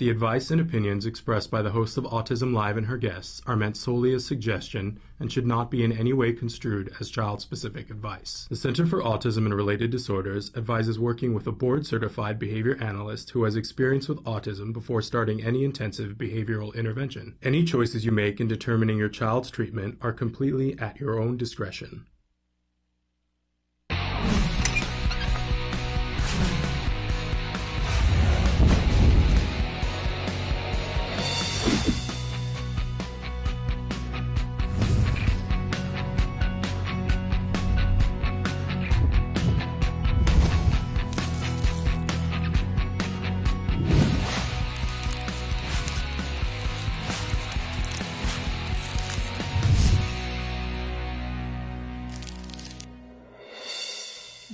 The advice and opinions expressed by the host of Autism Live and her guests are meant solely as suggestion and should not be in any way construed as child-specific advice. The Center for Autism and Related Disorders advises working with a board-certified behavior analyst who has experience with autism before starting any intensive behavioral intervention. Any choices you make in determining your child's treatment are completely at your own discretion.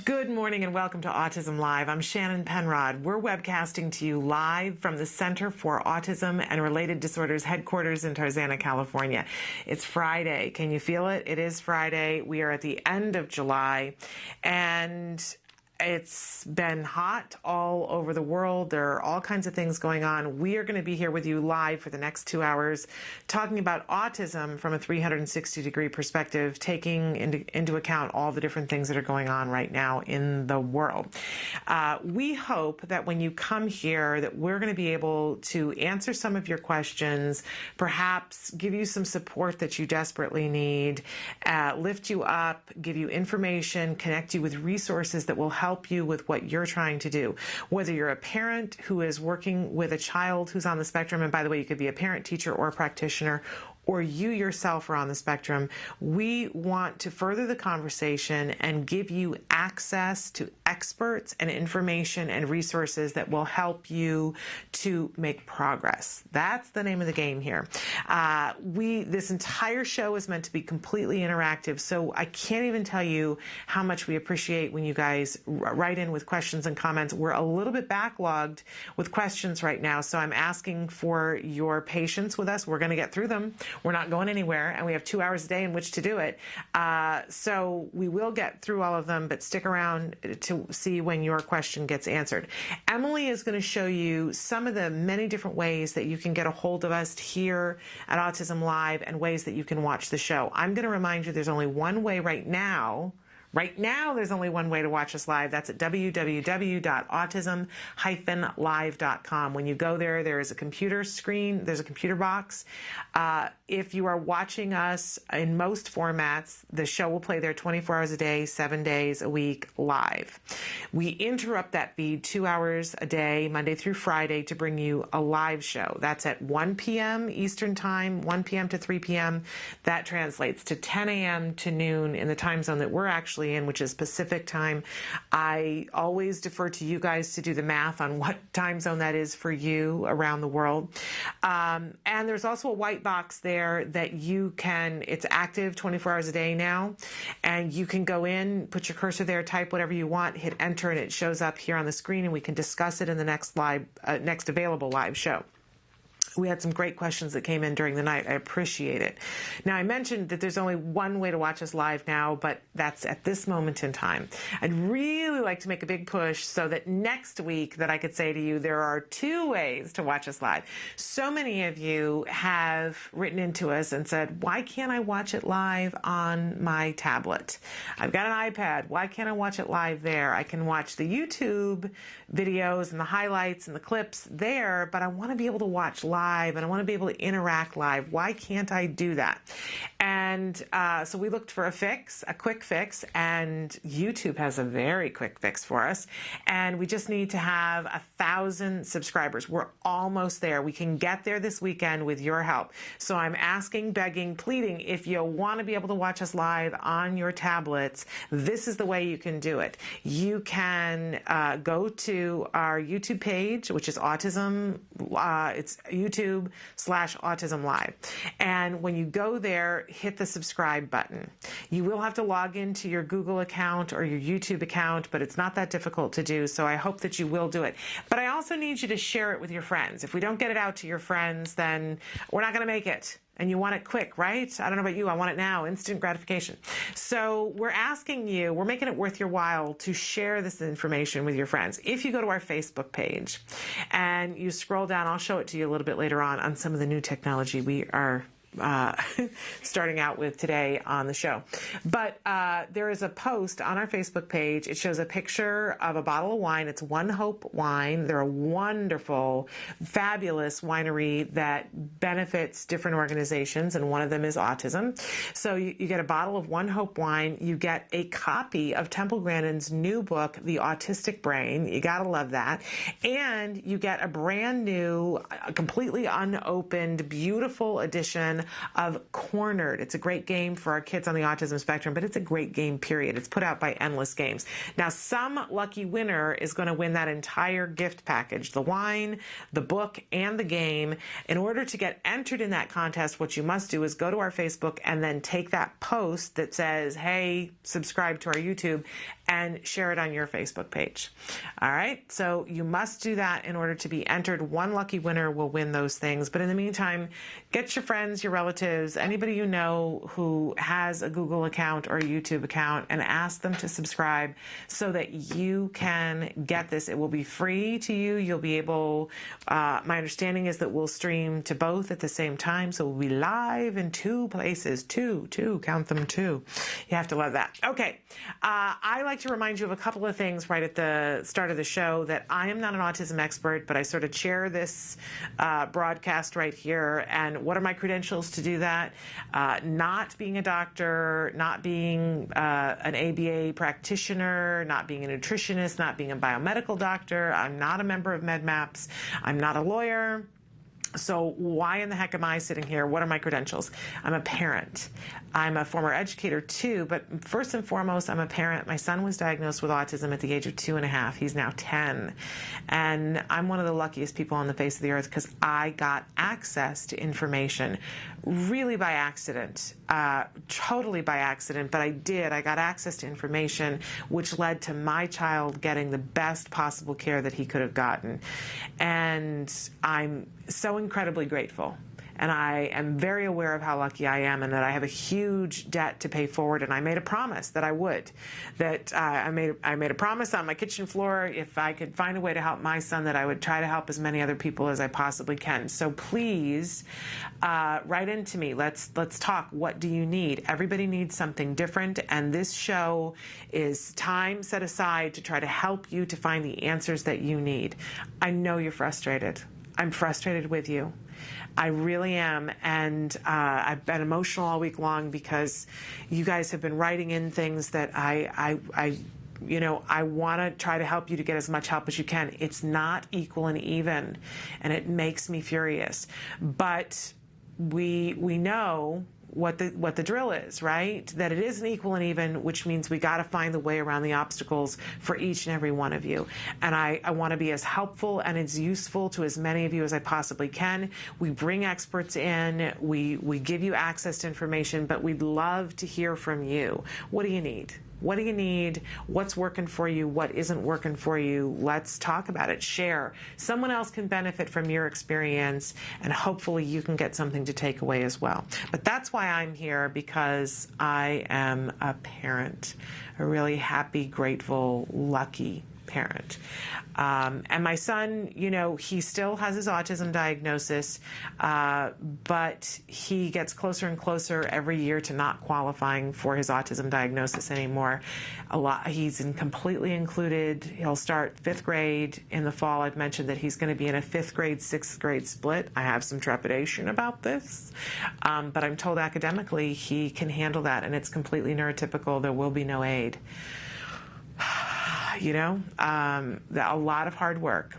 Good morning and welcome to Autism Live. I'm Shannon Penrod. We're webcasting to you live from the Center for Autism and Related Disorders headquarters in Tarzana, California. It's Friday. Can you feel it? It is Friday. We are at the end of July, and it's been hot all over the world. There are all kinds of things going on. We are going to be here with you live for the next 2 hours talking about autism from a 360-degree perspective, taking into account all the different things that are going on right now in the world. We hope that when you come here that we're going to be able to answer some of your questions, perhaps give you some support that you desperately need, lift you up, give you information, connect you with resources that will help you with what you're trying to do. Whether you're a parent who is working with a child who's on the spectrum, and by the way, you could be a parent, teacher, or a practitioner, or you yourself are on the spectrum, we want to further the conversation and give you access to experts and information and resources that will help you to make progress. That's the name of the game here. This entire show is meant to be completely interactive, so I can't even tell you how much we appreciate when you guys write in with questions and comments. We're a little bit backlogged with questions right now, so I'm asking for your patience with us. We're going to get through them. We're not going anywhere, and we have 2 hours a day in which to do it. So we will get through all of them, but stick around to see when your question gets answered. Emily is going to show you some of the many different ways that you can get a hold of us here at Autism Live and ways that you can watch the show. I'm going to remind you there's only one way right now. Right now, there's only one way to watch us live. That's at www.autism-live.com. When you go there, there is a computer screen. There's a computer box. If you are watching us in most formats, the show will play there 24 hours a day, 7 days a week, live. We interrupt that feed 2 hours a day, Monday through Friday, to bring you a live show. That's at 1 p.m. Eastern Time, 1 p.m. to 3 p.m. That translates to 10 a.m. to noon in the time zone that we're actually in, which is Pacific time. I always defer to you guys to do the math on what time zone that is for you around the world. And there's also a white box there that you can, it's active 24 hours a day now, and you can go in, put your cursor there, type whatever you want, hit enter, and it shows up here on the screen, and we can discuss it in the next available live show. We had some great questions that came in during the night. I appreciate it. Now, I mentioned that there's only one way to watch us live now, but that's at this moment in time. I'd really like to make a big push so that next week that I could say to you, there are 2 ways to watch us live. So many of you have written into us and said, why can't I watch it live on my tablet? I've got an iPad. Why can't I watch it live there? I can watch the YouTube videos and the highlights and the clips there, but I want to be able to watch live and I want to be able to interact live. Why can't I do that? And so we looked for a quick fix, and YouTube has a very quick fix for us. And we just need to have 1,000 subscribers. We're almost there. We can get there this weekend with your help. So I'm asking, begging, pleading, if you want to be able to watch us live on your tablets, this is the way you can do it. You can go to our YouTube page, which is Autism. It's YouTube/Autism Live. And when you go there, hit the subscribe button. You will have to log into your Google account or your YouTube account, but it's not that difficult to do, so I hope that you will do it. But I also need you to share it with your friends. If we don't get it out to your friends, then we're not going to make it. and you want it quick, right? I don't know about you. I want it now, instant gratification. So we're asking you, we're making it worth your while to share this information with your friends. If you go to our Facebook page and you scroll down, I'll show it to you a little bit later on some of the new technology we are starting out with today on the show. But there is a post on our Facebook page. It shows a picture of a bottle of wine. It's One Hope Wine. They're a wonderful, fabulous winery that benefits different organizations, and one of them is autism. So you get a bottle of One Hope Wine. You get a copy of Temple Grandin's new book, The Autistic Brain. You gotta love that. And you get a brand new, completely unopened, beautiful edition of Cornered. It's a great game for our kids on the autism spectrum, but it's a great game, period. It's put out by Endless Games. Now, some lucky winner is going to win that entire gift package, the wine, the book, and the game. In order to get entered in that contest, what you must do is go to our Facebook and then take that post that says, hey, subscribe to our YouTube, and share it on your Facebook page. All right? So you must do that in order to be entered. One lucky winner will win those things. But in the meantime, get your friends, your relatives, anybody you know who has a Google account or a YouTube account, and ask them to subscribe so that you can get this. It will be free to you. You'll be able, my understanding is that we'll stream to both at the same time. So we'll be live in two places. Two, count them, two. You have to love that. Okay. I like to remind you of a couple of things right at the start of the show, that I am not an autism expert, but I sort of chair this broadcast right here. And what are my credentials to do that? Not being a doctor, not being an ABA practitioner, not being a nutritionist, not being a biomedical doctor. I'm not a member of MedMaps. I'm not a lawyer. So why in the heck am I sitting here? What are my credentials? I'm a parent. I'm a former educator too, but first and foremost, I'm a parent. My son was diagnosed with autism at the age of 2.5. He's now 10. And I'm one of the luckiest people on the face of the earth because I got access to information really by accident, totally by accident, but I did. I got access to information which led to my child getting the best possible care that he could have gotten. And I'm so incredibly grateful. And I am very aware of how lucky I am, and that I have a huge debt to pay forward. And I made a promise that I would. That I made a promise on my kitchen floor, if I could find a way to help my son, that I would try to help as many other people as I possibly can. So please write into me. Let's talk. What do you need? Everybody needs something different, and this show is time set aside to try to help you to find the answers that you need. I know you're frustrated. I'm frustrated with you. I really am, and I've been emotional all week long because you guys have been writing in things that I want to try to help you to get as much help as you can. It's not equal and even, and it makes me furious. But we know what the drill is, right? That it isn't equal and even, which means we got to find the way around the obstacles for each and every one of you. And I want to be as helpful and as useful to as many of you as I possibly can. We bring experts in, we give you access to information, but we'd love to hear from you. What do you need? What do you need? What's working for you? What isn't working for you? Let's talk about it. Share. Someone else can benefit from your experience, and hopefully you can get something to take away as well. But that's why I'm here, because I am a parent, a really happy, grateful, lucky parent. And my son, he still has his autism diagnosis, but he gets closer and closer every year to not qualifying for his autism diagnosis anymore. He's completely included. He'll start 5th grade in the fall. I've mentioned that he's going to be in a 5th grade, 6th grade split. I have some trepidation about this, but I'm told academically he can handle that, and it's completely neurotypical. There will be no aid. A lot of hard work.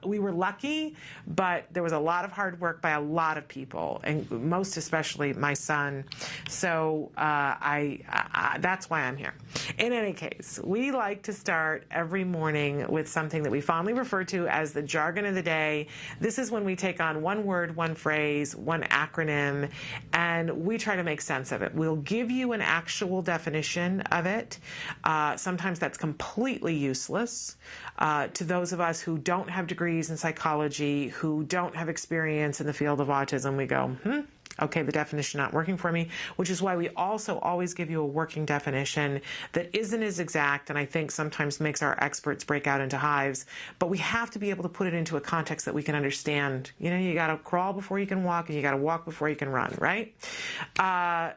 We were lucky, but there was a lot of hard work by a lot of people, and most especially my son. So that's why I'm here. In any case, we like to start every morning with something that we fondly refer to as the jargon of the day. This is when we take on one word, one phrase, one acronym, and we try to make sense of it. We'll give you an actual definition of it. Sometimes that's completely useless to those of us who don't have degrees in psychology, who don't have experience in the field of autism. We go, Okay, the definition not working for me, which is why we also always give you a working definition that isn't as exact, and I think sometimes makes our experts break out into hives, but we have to be able to put it into a context that we can understand. You know, you got to crawl before you can walk, and you got to walk before you can run, right?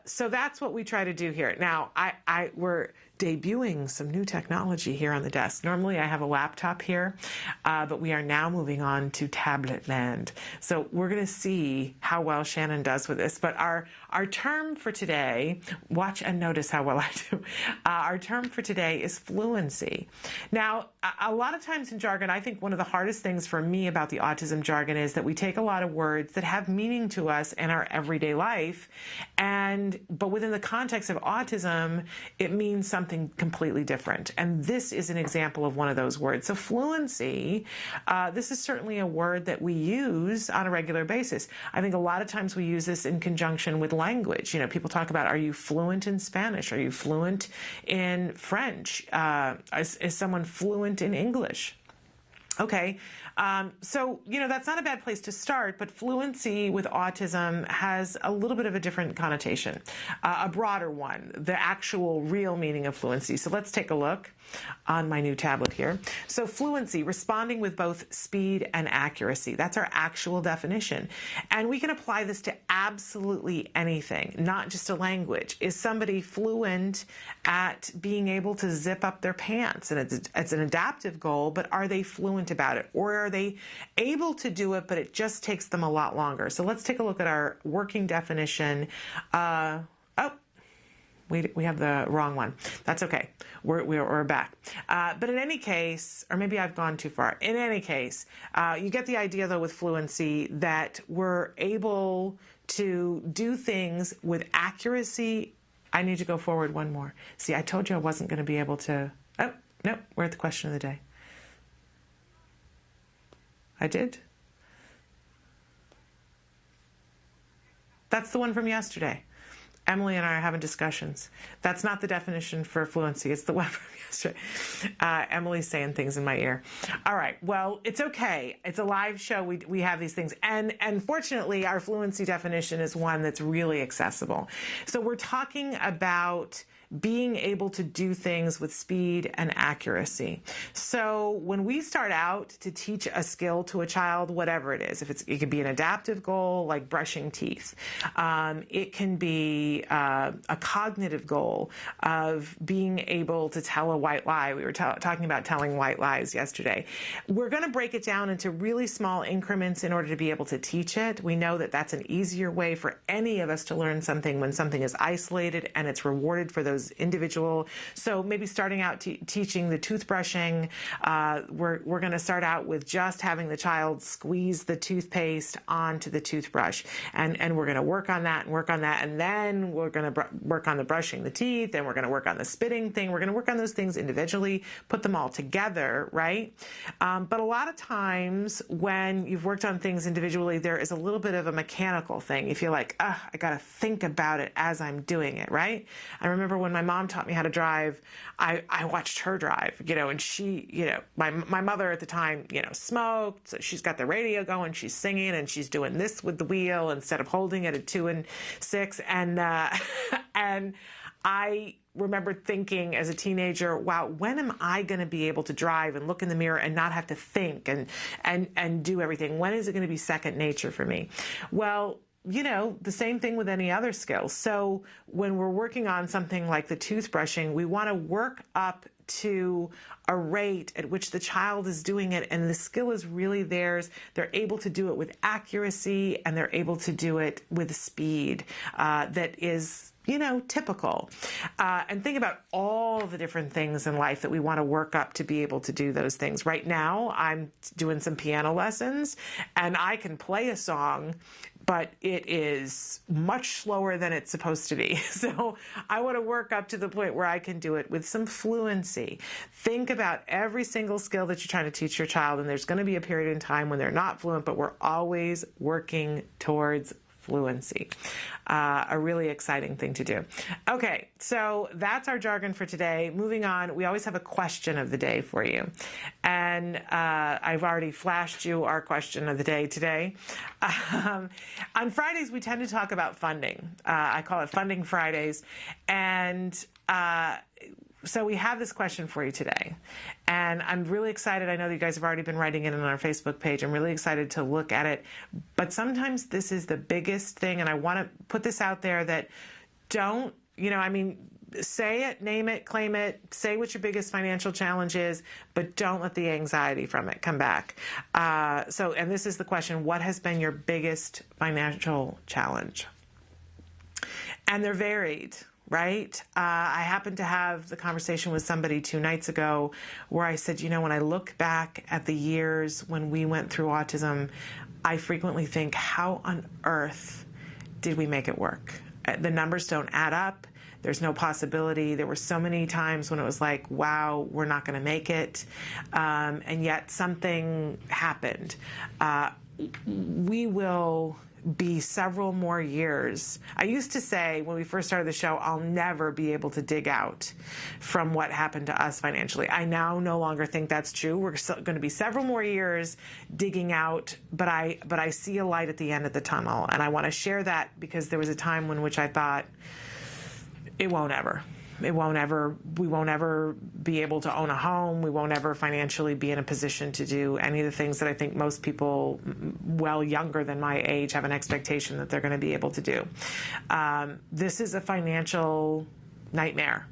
So that's what we try to do here. Now, we're debuting some new technology here on the desk. Normally I have a laptop here, but we are now moving on to tablet land. So we're going to see how well Shannon does with this. But our term for today, watch and notice how well I do. Our term for today is fluency. Now, a lot of times in jargon, I think one of the hardest things for me about the autism jargon is that we take a lot of words that have meaning to us in our everyday life, but within the context of autism, it means something completely different. And this is an example of one of those words. So fluency, this is certainly a word that we use on a regular basis. I think a lot of times we use this in conjunction with language. You know, people talk about, are you fluent in Spanish? Are you fluent in French? Is someone fluent in English? Okay, so, you know, that's not a bad place to start, but fluency with autism has a little bit of a different connotation, a broader one, the actual real meaning of fluency. So let's take a look on my new tablet here. So fluency, responding with both speed and accuracy. That's our actual definition. And we can apply this to absolutely anything, not just a language. Is somebody fluent at being able to zip up their pants? And it's an adaptive goal, but are they fluent about it? Or are they able to do it, but it just takes them a lot longer? So let's take a look at our working definition. We have the wrong one. That's okay. We're back. But in any case, or maybe I've gone too far. In any case, you get the idea, though, with fluency that we're able to do things with accuracy. I need to go forward one more. See, I told you I wasn't going to be able to. Oh, no, we're at the question of the day. I did? That's the one from yesterday. Emily and I are having discussions. That's not the definition for fluency. It's the one from yesterday. Emily's saying things in my ear. All right. Well, it's okay. It's a live show. We have these things. And fortunately, our fluency definition is one that's really accessible. So we're talking about being able to do things with speed and accuracy. So when we start out to teach a skill to a child, whatever it is, it could be an adaptive goal like brushing teeth. It can be a cognitive goal of being able to tell a white lie. We were talking about telling white lies yesterday. We're going to break it down into really small increments in order to be able to teach it. We know that that's an easier way for any of us to learn something when something is isolated and it's rewarded for those individual. So maybe starting out teaching the toothbrushing, we're going to start out with just having the child squeeze the toothpaste onto the toothbrush, and we're going to work on that, and then we're going to work on the brushing the teeth, and we're going to work on the spitting thing. We're going to work on those things individually, put them all together, right? But a lot of times when you've worked on things individually, there is a little bit of a mechanical thing. You feel like, I got to think about it as I'm doing it, right? I remember when my mom taught me how to drive, I watched her drive, and she, my mother at the time, smoked. So she's got the radio going, she's singing, and she's doing this with the wheel instead of holding it at 2 and 6. And I remember thinking as a teenager, wow, when am I going to be able to drive and look in the mirror and not have to think and do everything? When is it going to be second nature for me? Well, the same thing with any other skill. So when we're working on something like the toothbrushing, we want to work up to a rate at which the child is doing it, and the skill is really theirs. They're able to do it with accuracy, and they're able to do it with speed that is typical. And think about all the different things in life that we want to work up to be able to do those things. Right now, I'm doing some piano lessons, and I can play a song, but it is much slower than it's supposed to be. So I want to work up to the point where I can do it with some fluency. Think about every single skill that you're trying to teach your child, and there's going to be a period in time when they're not fluent, but we're always working towards fluency. A really exciting thing to do. Okay, so that's our jargon for today. Moving on, we always have a question of the day for you. And I've already flashed you our question of the day today. On Fridays, we tend to talk about funding. I call it Funding Fridays. And so we have this question for you today, and I'm really excited. I know that you guys have already been writing it on our Facebook page. I'm really excited to look at it, but sometimes this is the biggest thing, and I want to put this out there that don't, say it, name it, claim it, say what your biggest financial challenge is, but don't let the anxiety from it come back. And this is the question: what has been your biggest financial challenge? And they're varied. Right? I happened to have the conversation with somebody 2 nights ago where I said, when I look back at the years when we went through autism, I frequently think, how on earth did we make it work? The numbers don't add up. There's no possibility. There were so many times when it was like, wow, we're not going to make it. And yet something happened. We will be several more years. I used to say when we first started the show, I'll never be able to dig out from what happened to us financially. I now no longer think that's true. We're going to be several more years digging out, but I see a light at the end of the tunnel, and I want to share that because there was a time in which I thought we won't ever be able to own a home. We won't ever financially be in a position to do any of the things that I think most people well younger than my age have an expectation that they're going to be able to do. This is a financial nightmare.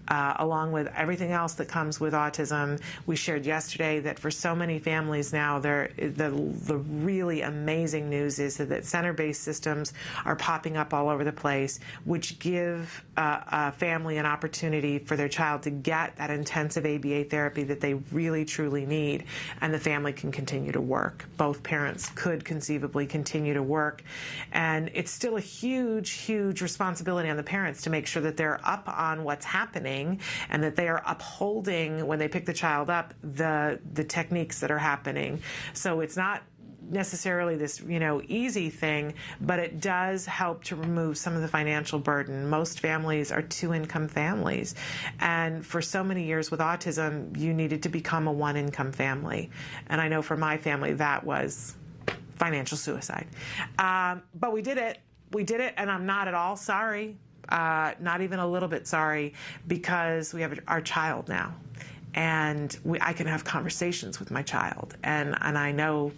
Along with everything else that comes with autism. We shared yesterday that for so many families now, the really amazing news is that center-based systems are popping up all over the place, which give a family an opportunity for their child to get that intensive ABA therapy that they really, truly need, and the family can continue to work. Both parents could conceivably continue to work, and it's still a huge, huge responsibility on the parents to make sure that they're up on what's happening and that they are upholding, when they pick the child up, the techniques that are happening. So it's not necessarily this, easy thing, but it does help to remove some of the financial burden. Most families are 2-income families. And for so many years with autism, you needed to become a 1-income family. And I know for my family, that was financial suicide. But we did it. And I'm not at all sorry. Not even a little bit sorry, because we have our child now, and I can have conversations with my child, and I know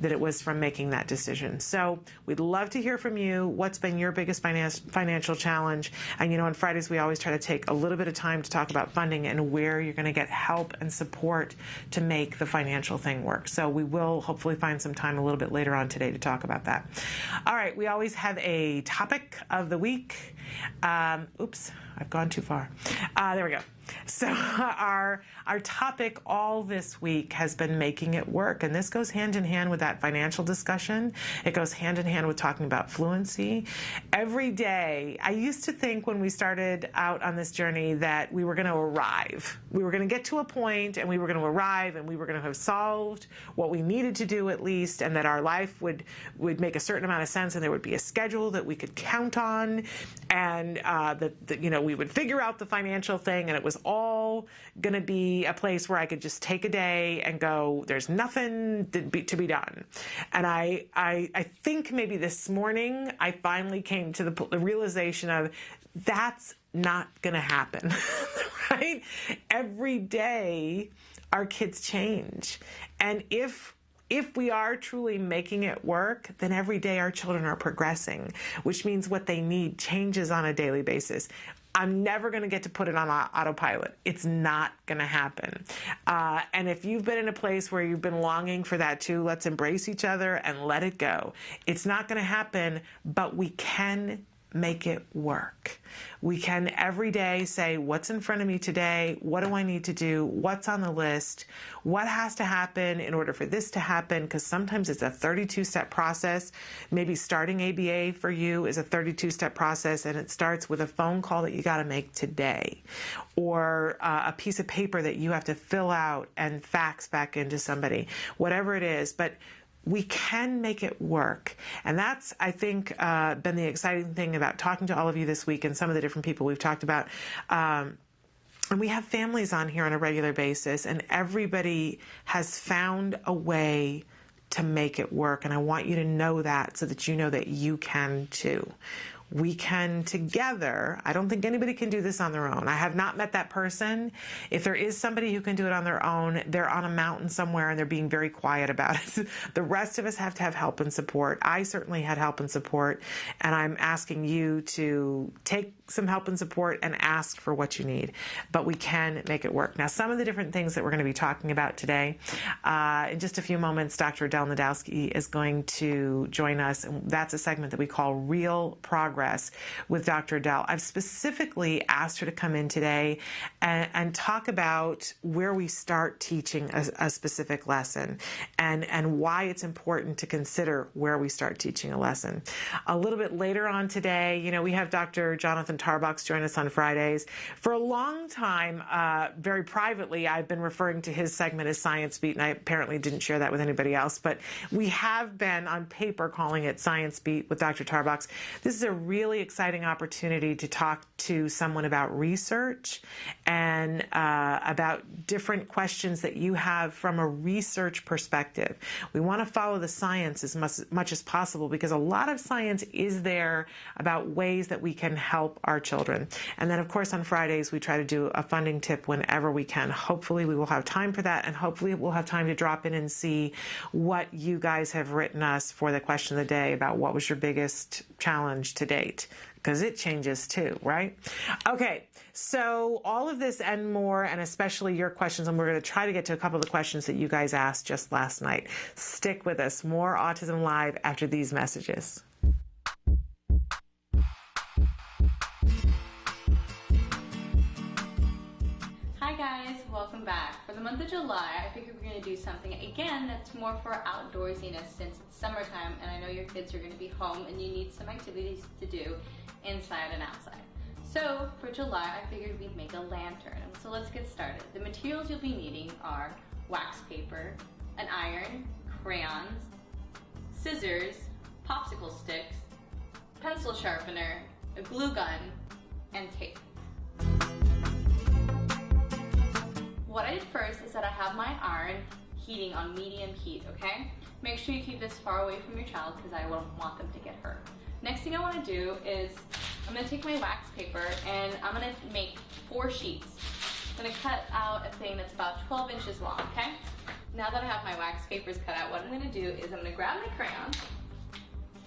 that it was from making that decision. So we'd love to hear from you. What's been your biggest financial challenge? And on Fridays, we always try to take a little bit of time to talk about funding and where you're going to get help and support to make the financial thing work. So we will hopefully find some time a little bit later on today to talk about that. All right, we always have a topic of the week. Oops, I've gone too far. There we go. So our topic all this week has been making it work, and this goes hand in hand with that financial discussion. It goes hand in hand with talking about fluency. Every day, I used to think when we started out on this journey that we were going to arrive. We were going to get to a point, and we were going to arrive, and we were going to have solved what we needed to do at least, and that our life would make a certain amount of sense, and there would be a schedule that we could count on, and that we would figure out the financial thing, and it was all going to be a place where I could just take a day and go, there's nothing to be done. And I think maybe this morning I finally came to the realization of that's not going to happen, right? Every day our kids change. And if we are truly making it work, then every day our children are progressing, which means what they need changes on a daily basis. I'm never going to get to put it on autopilot. It's not going to happen. And if you've been in a place where you've been longing for that too, let's embrace each other and let it go. It's not going to happen, but we can make it work. We can every day say, what's in front of me today? What do I need to do? What's on the list? What has to happen in order for this to happen? Because sometimes it's a 32-step process. Maybe starting ABA for you is a 32-step process, and it starts with a phone call that you got to make today, or a piece of paper that you have to fill out and fax back into somebody, whatever it is. But we can make it work. And that's, I think, been the exciting thing about talking to all of you this week and some of the different people we've talked about. And we have families on here on a regular basis, and everybody has found a way to make it work. And I want you to know that so that you know that you can too. We can together. I don't think anybody can do this on their own. I have not met that person. If there is somebody who can do it on their own, they're on a mountain somewhere and they're being very quiet about it. The rest of us have to have help and support. I certainly had help and support, and I'm asking you to take some help and support and ask for what you need. But we can make it work. Now, some of the different things that we're going to be talking about today, in just a few moments, Dr. Adel Najdowski is going to join us, and that's a segment that we call Real Progress with Dr. Adel. I've specifically asked her to come in today and talk about where we start teaching a specific lesson and why it's important to consider where we start teaching a lesson. A little bit later on today, we have Dr. Jonathan Tarbox join us on Fridays. For a long time, very privately, I've been referring to his segment as Science Beat, and I apparently didn't share that with anybody else, but we have been on paper calling it Science Beat with Dr. Tarbox. This is a really exciting opportunity to talk to someone about research and about different questions that you have from a research perspective. We want to follow the science as much as possible, because a lot of science is there about ways that we can help our children. And then, of course, on Fridays, we try to do a funding tip whenever we can. Hopefully, we will have time for that, and hopefully, we'll have time to drop in and see what you guys have written us for the question of the day about what was your biggest challenge to date, because it changes too, right? Okay, so all of this and more, and especially your questions, and we're going to try to get to a couple of the questions that you guys asked just last night. Stick with us. More Autism Live after these messages. Hi guys, welcome back. For the month of July, I figured we're going to do something again that's more for outdoorsiness, since it's summertime and I know your kids are going to be home and you need some activities to do inside and outside. So for July, I figured we'd make a lantern. So let's get started. The materials you'll be needing are wax paper, an iron, crayons, scissors, popsicle sticks, pencil sharpener, a glue gun, and tape. What I did first is that I have my iron heating on medium heat, okay? Make sure you keep this far away from your child because I won't want them to get hurt. Next thing I want to do is I'm going to take my wax paper and I'm going to make 4 sheets. I'm going to cut out a thing that's about 12 inches long, okay? Now that I have my wax papers cut out, what I'm going to do is I'm going to grab my crayons,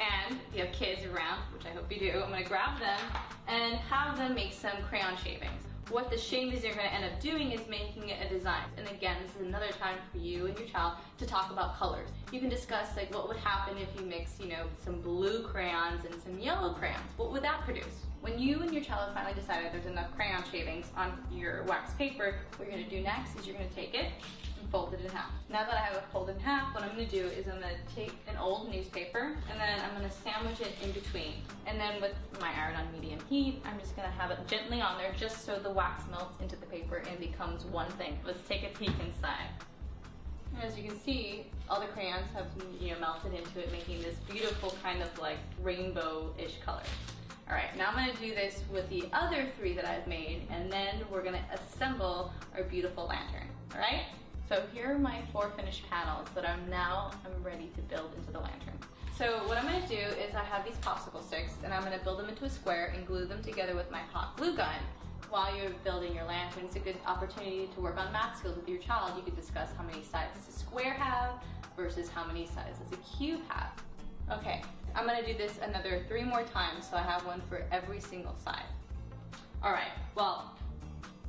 and if you have kids around, which I hope you do, I'm going to grab them and have them make some crayon shavings. What the shavings you're going to end up doing is making it a design. And again, this is another time for you and your child to talk about colors. You can discuss like what would happen if you mix, some blue crayons and some yellow crayons. What would that produce? When you and your child have finally decided there's enough crayon shavings on your wax paper, what you're going to do next is you're going to take it and fold it in half. Now that I have it folded in half, what I'm going to do is I'm going to take an old newspaper and then I'm going to sandwich it in between. And then with my iron on medium heat, I'm just going to have it gently on there just so the wax melts into the paper and becomes one thing. Let's take a peek inside. As you can see, all the crayons have melted into it, making this beautiful kind of like rainbow-ish color. Alright, now I'm going to do this with the other 3 that I've made, and then we're going to assemble our beautiful lantern. Alright? So here are my 4 finished panels that I'm ready to build into the lantern. So what I'm going to do is I have these popsicle sticks, and I'm going to build them into a square and glue them together with my hot glue gun. While you're building your lantern, it's a good opportunity to work on math skills with your child. You could discuss how many sides does a square have versus how many sides does a cube have. Okay, I'm going to do this another 3 more times, so I have one for every single side. Alright, well,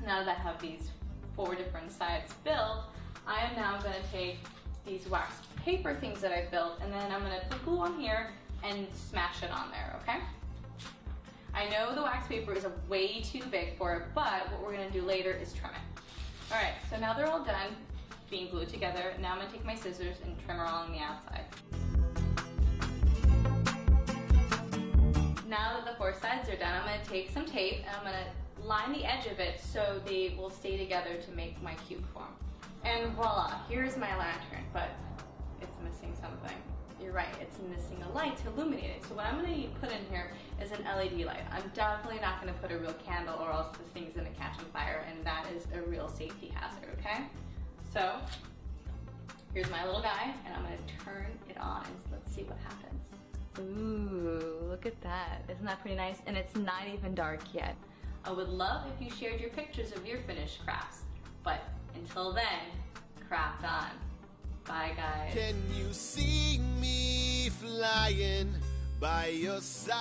now that I have these 4 different sides built, I am now going to take these wax paper things that I've built, and then I'm going to put glue on here and smash it on there, okay? I know the wax paper is way too big for it, but what we're going to do later is trim it. Alright, so now they're all done being glued together. Now I'm going to take my scissors and trim along the outside. Now that the 4 sides are done, I'm going to take some tape and I'm going to line the edge of it so they will stay together to make my cube form. And voila, here's my lantern, but it's it's missing something. You're right, it's missing a light to illuminate it. So what I'm going to put in here is an LED light. I'm definitely not going to put a real candle, or else the thing's going to catch on fire, and that is a real safety hazard, okay? So here's my little guy, and I'm going to turn it on, and let's see what happens. Ooh, look at that. Isn't that pretty nice? And it's not even dark yet. I would love if you shared your pictures of your finished crafts. But until then, craft on. Bye, guys. Can you see me flying by your side?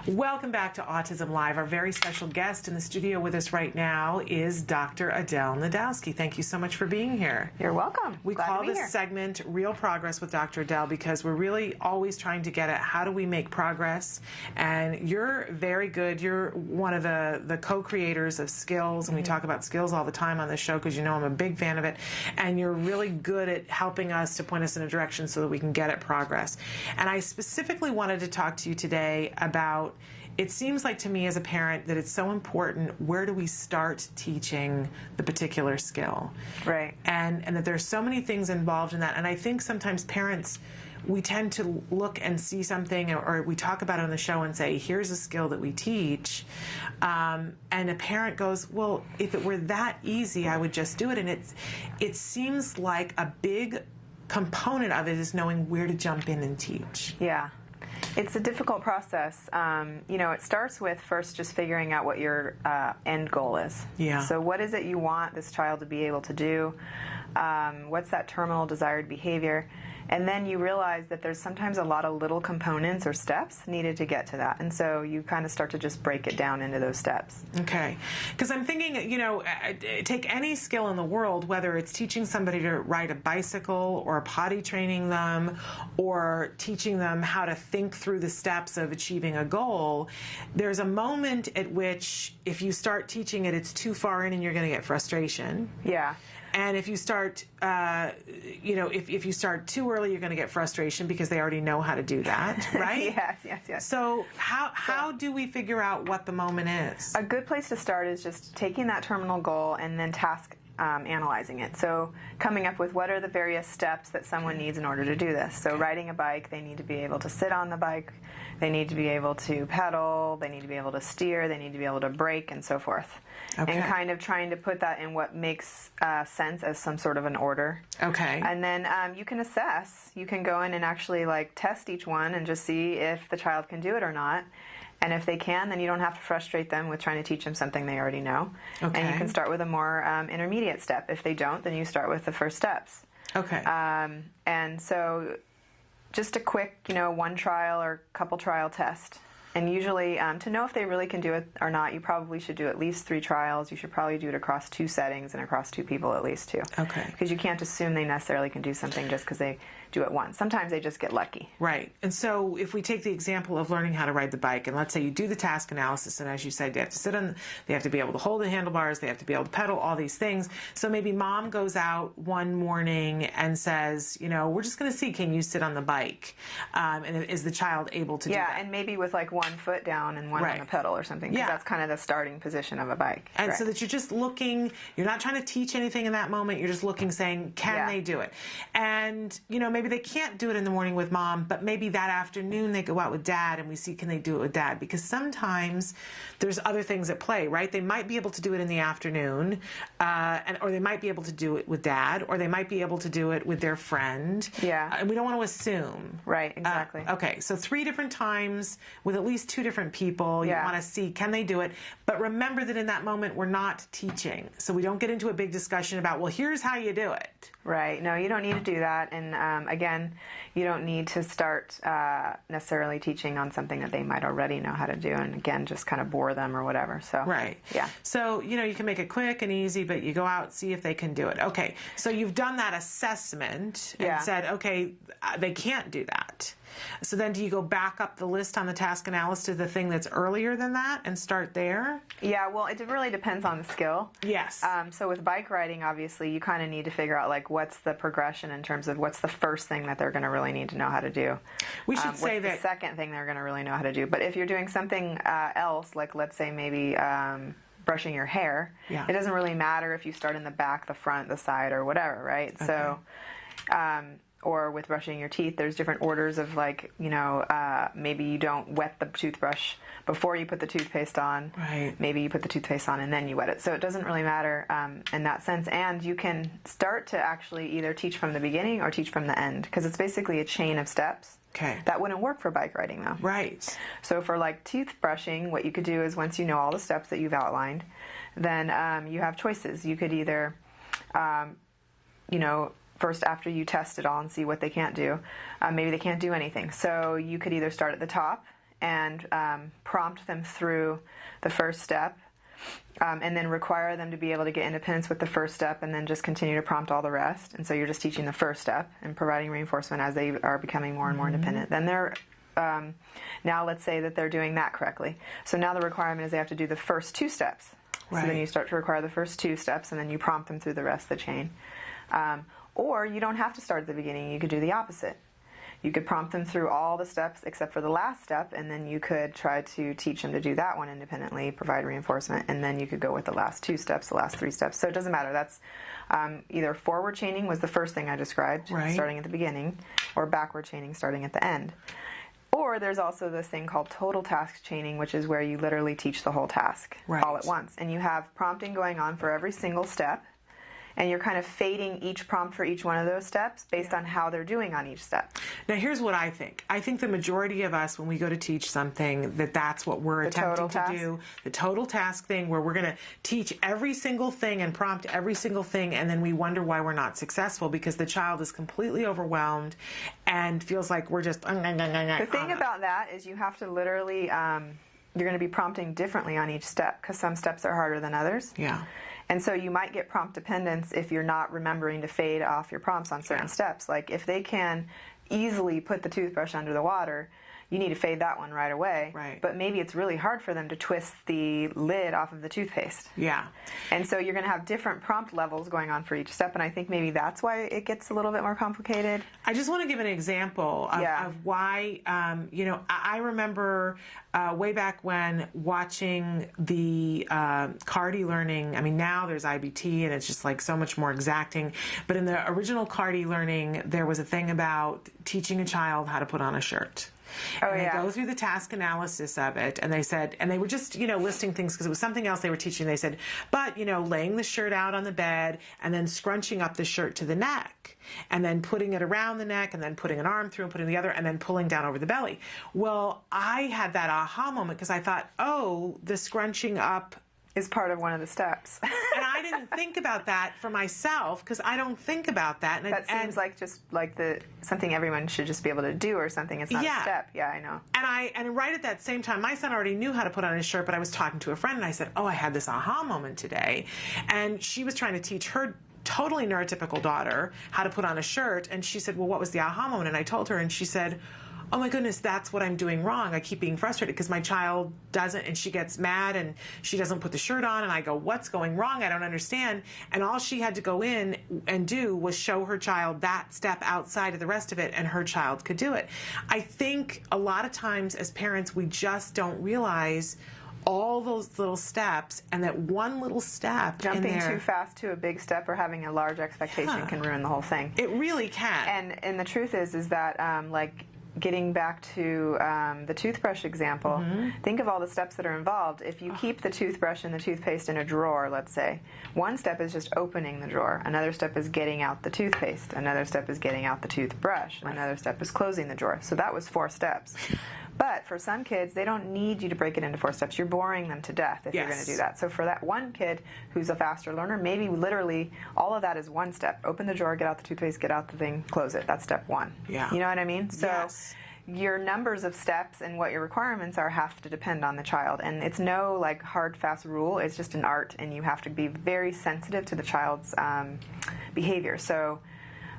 Welcome back to Autism Live. Our very special guest in the studio with us right now is Dr. Adel Najdowski. Thank you so much for being here. You're welcome. We Glad call to be this here. segment Real Progress with Dr. Adel because we're really always trying to get at how do we make progress. And you're very good. You're one of the co-creators of Skills, and we talk about skills all the time on this show because you know I'm a big fan of it. And you're really good at helping us to point us in a direction so that we can get at progress. And I specifically wanted to talk to you today about, it seems like to me as a parent that it's so important, where do we start teaching the particular skill? Right. And that there's so many things involved in that. And I think sometimes parents, we tend to look and see something, or we talk about it on the show and say, here's a skill that we teach. And a parent goes, well, if it were that easy, I would just do it. And it seems like a big component of it is knowing where to jump in and teach. Yeah. It's a difficult process. It starts with first just figuring out what your end goal is. Yeah. So what is it you want this child to be able to do? What's that terminal desired behavior? And then you realize that there's sometimes a lot of little components or steps needed to get to that. And so you kind of start to just break it down into those steps. Okay. Because I'm thinking, take any skill in the world, whether it's teaching somebody to ride a bicycle or potty training them or teaching them how to think through the steps of achieving a goal, there's a moment at which if you start teaching it, it's too far in and you're going to get frustration. Yeah. And if you start, if you start too early, you're going to get frustration because they already know how to do that, right? Yes. So how do we figure out what the moment is? A good place to start is just taking that terminal goal and then task analyzing it. So coming up with what are the various steps that someone needs in order to do this. So riding a bike, they need to be able to sit on the bike, they need to be able to pedal, they need to be able to steer, they need to be able to brake, and so forth. Okay. And kind of trying to put that in what makes sense as some sort of an order. Okay. And then you can assess. You can go in and actually test each one and just see if the child can do it or not. And if they can, then you don't have to frustrate them with trying to teach them something they already know. Okay. And you can start with a more intermediate step. If they don't, then you start with the first steps. Okay. And so just a quick, one trial or couple trial test. And usually, to know if they really can do it or not, you probably should do at least 3 trials. You should probably do it across 2 settings and across 2 people at least, too. Okay. Because you can't assume they necessarily can do something just because they do it once. Sometimes they just get lucky. Right. And so if we take the example of learning how to ride the bike, and let's say you do the task analysis, and as you said, they have to they have to be able to hold the handlebars, they have to be able to pedal, all these things. So maybe mom goes out one morning and says, we're just going to see, can you sit on the bike? And is the child able to do that? Yeah, and maybe with one foot down and one on the pedal or something, because that's kind of the starting position of a bike. And so that you're just looking, you're not trying to teach anything in that moment, you're just looking, saying, can they do it? And, maybe they can't do it in the morning with mom, but maybe that afternoon they go out with dad and we see, can they do it with dad? Because sometimes there's other things at play, right? They might be able to do it in the afternoon, or they might be able to do it with dad, or they might be able to do it with their friend. Yeah. And we don't want to assume. Right, exactly. Okay, so 3 different times with at least 2 different people. You want to see, can they do it? But remember that in that moment, we're not teaching. So we don't get into a big discussion about, well, here's how you do it. Right. No, you don't need to do that. And again, you don't need to start necessarily teaching on something that they might already know how to do. And again, just kind of bore them or whatever. So right. Yeah. So, you can make it quick and easy, but you go out, see if they can do it. Okay. So you've done that assessment and said, okay, they can't do that. So then do you go back up the list on the task analysis to the thing that's earlier than that and start there? Yeah, well, it really depends on the skill. Yes. So with bike riding, obviously, you kind of need to figure out, what's the progression in terms of what's the first thing that they're going to really need to know how to do. We should say what's that the second thing they're going to really know how to do. But if you're doing something else, let's say maybe brushing your hair. Yeah. It doesn't really matter if you start in the back, the front, the side, or whatever, right? Okay. So, or with brushing your teeth, there's different orders of like, maybe you don't wet the toothbrush before you put the toothpaste on. Right. Maybe you put the toothpaste on and then you wet it. So it doesn't really matter in that sense. And you can start to actually either teach from the beginning or teach from the end, because it's basically a chain of steps. Okay. That wouldn't work for bike riding, though. Right. So for like toothbrushing, what you could do is once you know all the steps that you've outlined, then you have choices. You could either, first after you test it all and see what they can't do, maybe they can't do anything. So you could either start at the top and prompt them through the first step, and then require them to be able to get independence with the first step, and then just continue to prompt all the rest. And so you're just teaching the first step and providing reinforcement as they are becoming more and more independent. Then they're now let's say that they're doing that correctly. So now the requirement is they have to do the first 2 steps. Right. So then you start to require the first 2 steps, and then you prompt them through the rest of the chain. Or you don't have to start at the beginning. You could do the opposite. You could prompt them through all the steps except for the last step, and then you could try to teach them to do that one independently, provide reinforcement, and then you could go with the last 2 steps, the last 3 steps. So it doesn't matter. That's either forward chaining was the first thing I described, right, starting at the beginning, or backward chaining, starting at the end. Or there's also this thing called total task chaining, which is where you literally teach the whole task all at once. And you have prompting going on for every single step, and you're kind of fading each prompt for each one of those steps based on how they're doing on each step. Now, here's what I think. I think the majority of us, when we go to teach something, that's what we're attempting to do. The total task thing, where we're going to teach every single thing and prompt every single thing, and then we wonder why we're not successful because the child is completely overwhelmed and feels like we're just... The thing about that is you have to literally... you're going to be prompting differently on each step, because some steps are harder than others. Yeah. And so you might get prompt dependence if you're not remembering to fade off your prompts on certain steps. Like if they can easily put the toothbrush under the water, you need to fade that one right away. Right. But maybe it's really hard for them to twist the lid off of the toothpaste. Yeah. And so you're going to have different prompt levels going on for each step, and I think maybe that's why it gets a little bit more complicated. I just want to give an example of why, I remember way back when watching the CARD e-learning. I mean, now there's IBT, and it's just like so much more exacting. But in the original CARD e-learning, there was a thing about teaching a child how to put on a shirt. And they go through the task analysis of it, and they said, and they were just, listing things because it was something else they were teaching. They said, but, laying the shirt out on the bed and then scrunching up the shirt to the neck and then putting it around the neck and then putting an arm through and putting the other and then pulling down over the belly. Well, I had that aha moment because I thought, oh, the scrunching up is part of one of the steps. And I didn't think about that for myself because I don't think about that. And that seems like just like something everyone should just be able to do, or something. It's not a step. Yeah, I know. And right at that same time, my son already knew how to put on his shirt, but I was talking to a friend and I said, oh, I had this aha moment today. And she was trying to teach her totally neurotypical daughter how to put on a shirt. And she said, well, what was the aha moment? And I told her, and she said, oh my goodness, that's what I'm doing wrong. I keep being frustrated because my child doesn't, and she gets mad and she doesn't put the shirt on, and I go, what's going wrong? I don't understand. And all she had to go in and do was show her child that step outside of the rest of it, and her child could do it. I think a lot of times as parents, we just don't realize all those little steps, and that one little step jumping too fast to a big step or having a large expectation can ruin the whole thing. It really can. And the truth is that getting back to the toothbrush example, think of all the steps that are involved. If you keep the toothbrush and the toothpaste in a drawer, let's say, one step is just opening the drawer. Another step is getting out the toothpaste. Another step is getting out the toothbrush. Right. Another step is closing the drawer. So that was 4 steps. But for some kids, they don't need you to break it into 4 steps. You're boring them to death if you're going to do that. So for that one kid who's a faster learner, maybe literally all of that is 1 step. Open the drawer, get out the toothpaste, get out the thing, close it. That's step 1. Yeah. You know what I mean? So your numbers of steps and what your requirements are have to depend on the child. And it's no hard, fast rule. It's just an art, and you have to be very sensitive to the child's behavior. So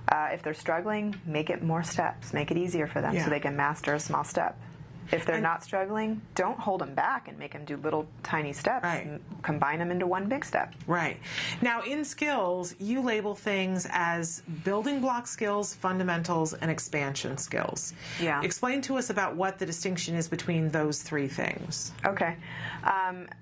if they're struggling, make it more steps. Make it easier for them so they can master a small step. If they're not struggling, don't hold them back and make them do little tiny steps. Right. Combine them into one big step. Right. Now, in skills, you label things as building block skills, fundamentals, and expansion skills. Yeah. Explain to us about what the distinction is between those three things. Okay.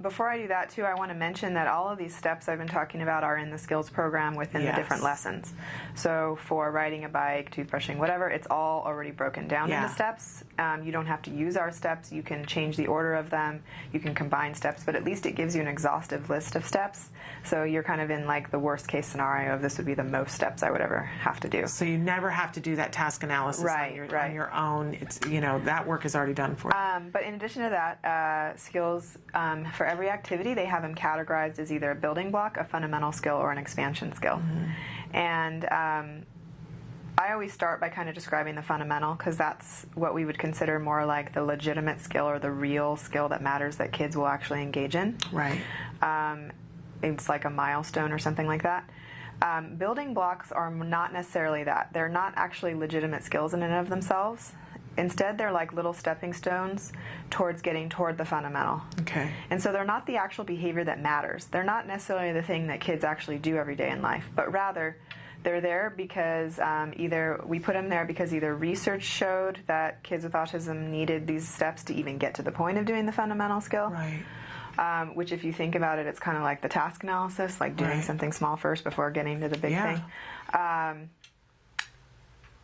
Before I do that, too, I want to mention that all of these steps I've been talking about are in the skills program within the different lessons. So for riding a bike, toothbrushing, whatever, it's all already broken down into steps. You don't have to use our steps. You can change the order of them. You can combine steps, but at least it gives you an exhaustive list of steps. So you're kind of in like the worst case scenario of this would be the most steps I would ever have to do. So you never have to do that task analysis on your own. It's, that work is already done for you. But in addition to that, skills, for every activity, they have them categorized as either a building block, a fundamental skill, or an expansion skill. And I always start by kind of describing the fundamental, because that's what we would consider more like the legitimate skill or the real skill that matters that kids will actually engage in. Right. It's like a milestone or something like that. Building blocks are not necessarily that. They're not actually legitimate skills in and of themselves. Instead, they're like little stepping stones towards getting toward the fundamental. Okay. And so they're not the actual behavior that matters. They're not necessarily the thing that kids actually do every day in life, but rather they're there because either we put them there because either research showed that kids with autism needed these steps to even get to the point of doing the fundamental skill. Right. Which, if you think about it, it's kind of like the task analysis, like doing something small first before getting to the big thing.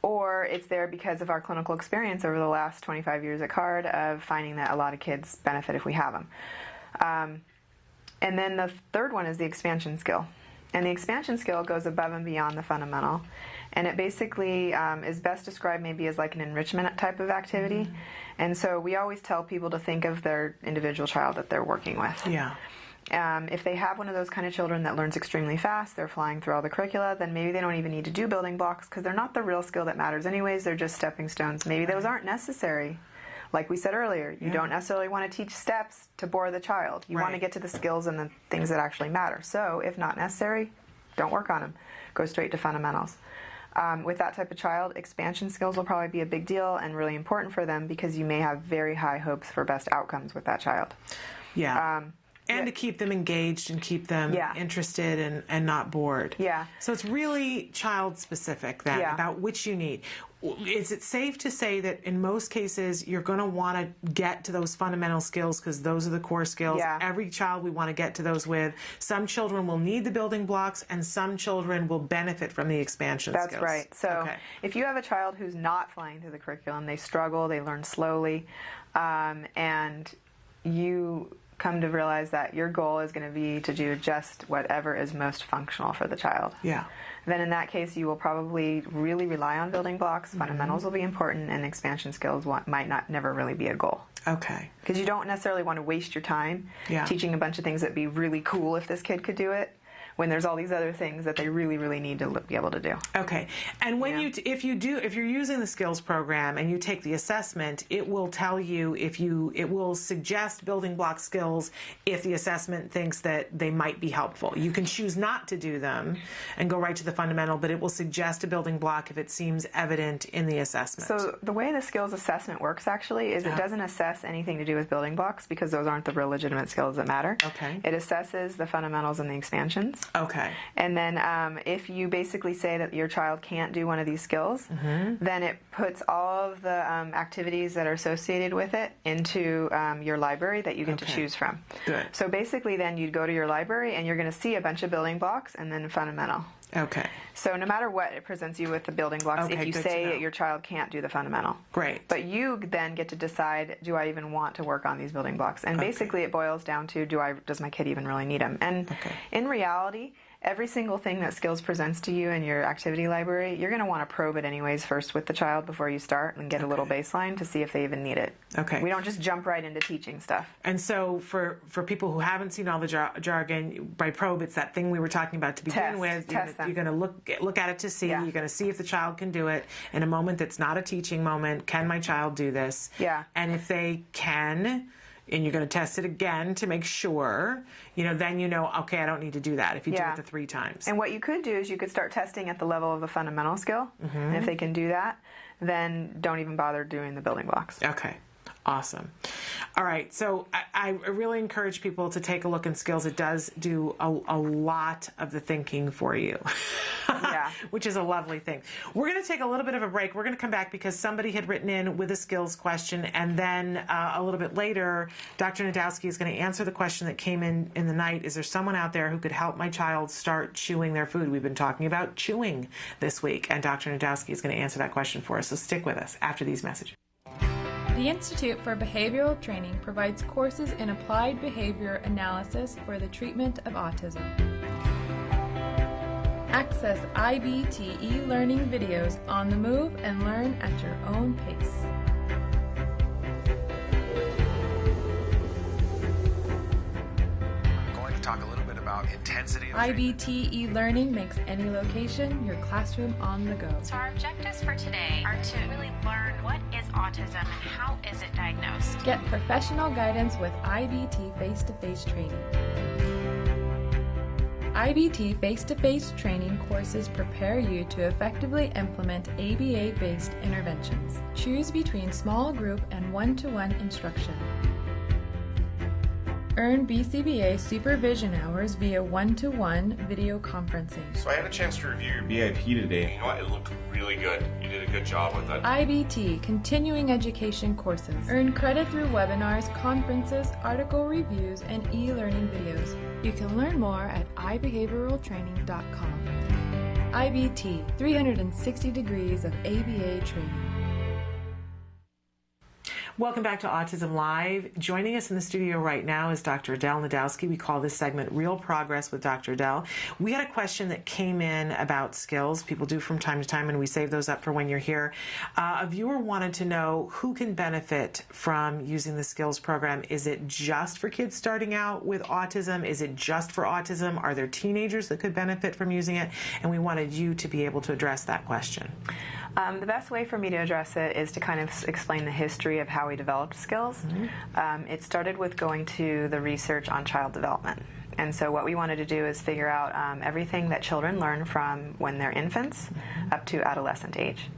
Or it's there because of our clinical experience over the last 25 years at CARD of finding that a lot of kids benefit if we have them. And then the third one is the expansion skill. And the expansion skill goes above and beyond the fundamental. And it basically is best described maybe as like an enrichment type of activity. And so we always tell people to think of their individual child that they're working with. Yeah. If they have one of those kind of children that learns extremely fast, they're flying through all the curricula, then maybe they don't even need to do building blocks because they're not the real skill that matters anyways. They're just stepping stones. Maybe those aren't necessary. Like we said earlier, you don't necessarily want to teach steps to bore the child. You want to get to the skills and the things that actually matter. So if not necessary, don't work on them. Go straight to fundamentals. With that type of child, expansion skills will probably be a big deal and really important for them because you may have very high hopes for best outcomes with that child. Yeah. And to keep them engaged and keep them interested and not bored. Yeah. So it's really child specific then about which you need. Is it safe to say that in most cases you're going to want to get to those fundamental skills because those are the core skills? Yeah. Every child we want to get to those with. Some children will need the building blocks and some children will benefit from the expansion skills. That's right. So if you have a child who's not flying through the curriculum, they struggle, they learn slowly, and you come to realize that your goal is going to be to do just whatever is most functional for the child. Yeah. Then in that case, you will probably really rely on building blocks. Fundamentals will be important, and expansion skills might not never really be a goal. Okay. Because you don't necessarily want to waste your time teaching a bunch of things that'd be really cool if this kid could do it, when there's all these other things that they really, really need to be able to do. Okay. And when if you're using the skills program and you take the assessment, it will tell you it will suggest building block skills if the assessment thinks that they might be helpful. You can choose not to do them and go right to the fundamental, but it will suggest a building block if it seems evident in the assessment. So the way the skills assessment works actually is it doesn't assess anything to do with building blocks because those aren't the real legitimate skills that matter. Okay. It assesses the fundamentals and the expansions. Okay. And then if you basically say that your child can't do one of these skills, then it puts all of the activities that are associated with it into your library that you get to choose from. Good. So basically then you'd go to your library and you're going to see a bunch of building blocks and then fundamental. Okay. So no matter what, it presents you with the building blocks if you say that your child can't do the fundamental. Great. But you then get to decide, do I even want to work on these building blocks? And basically it boils down to, does my kid even really need them? And in reality, every single thing that skills presents to you in your activity library, you're going to want to probe it anyways first with the child before you start and get a little baseline to see if they even need it. Okay. We don't just jump right into teaching stuff. And so for people who haven't seen all the jargon, by probe, it's that thing we were talking about to begin with. You're going to look at it to see. You're going to see if the child can do it in a moment that's not a teaching moment. Can my child do this? Yeah. And if they can, and you're going to test it again to make sure, then okay, I don't need to do that if you do it the 3 times. And what you could do is you could start testing at the level of the fundamental skill. And if they can do that, then don't even bother doing the building blocks. Okay. Awesome. All right. So I really encourage people to take a look in skills. It does do a lot of the thinking for you, Yeah. which is a lovely thing. We're going to take a little bit of a break. We're going to come back because somebody had written in with a skills question. And then a little bit later, Dr. Najdowski is going to answer the question that came in the night. Is there someone out there who could help my child start chewing their food? We've been talking about chewing this week, and Dr. Najdowski is going to answer that question for us. So stick with us after these messages. The Institute for Behavioral Training provides courses in applied behavior analysis for the treatment of autism. Access IBT e-learning videos on the move and learn at your own pace. I'm going to talk a little bit about intensity. IBT e-learning makes any location your classroom on the go. So our objectives for today are to really learn what is autism and how is it diagnosed. Get professional guidance with IBT face-to-face training. IBT face-to-face training courses prepare you to effectively implement ABA-based interventions. Choose between small group and one-to-one instruction. Earn BCBA supervision hours via one-to-one video conferencing. So I had a chance to review your BIP today. You know what? It looked really good. You did a good job with it. IBT continuing education courses. Earn credit through webinars, conferences, article reviews, and e-learning videos. You can learn more at ibehavioraltraining.com. IBT, 360 degrees of ABA training. Welcome back to Autism Live. Joining us in the studio right now is Dr. Adel Najdowski. We call this segment Real Progress with Dr. Adel. We had a question that came in about skills. People do from time to time, and we save those up for when you're here. A viewer wanted to know who can benefit from using the skills program. Is it just for kids starting out with autism? Is it just for autism? Are there teenagers that could benefit from using it? And we wanted you to be able to address that question. The best way for me to address it is to kind of explain the history of how we developed skills. It started with going to the research on child development. And so what we wanted to do is figure out everything that children learn from when they're infants up to adolescent age.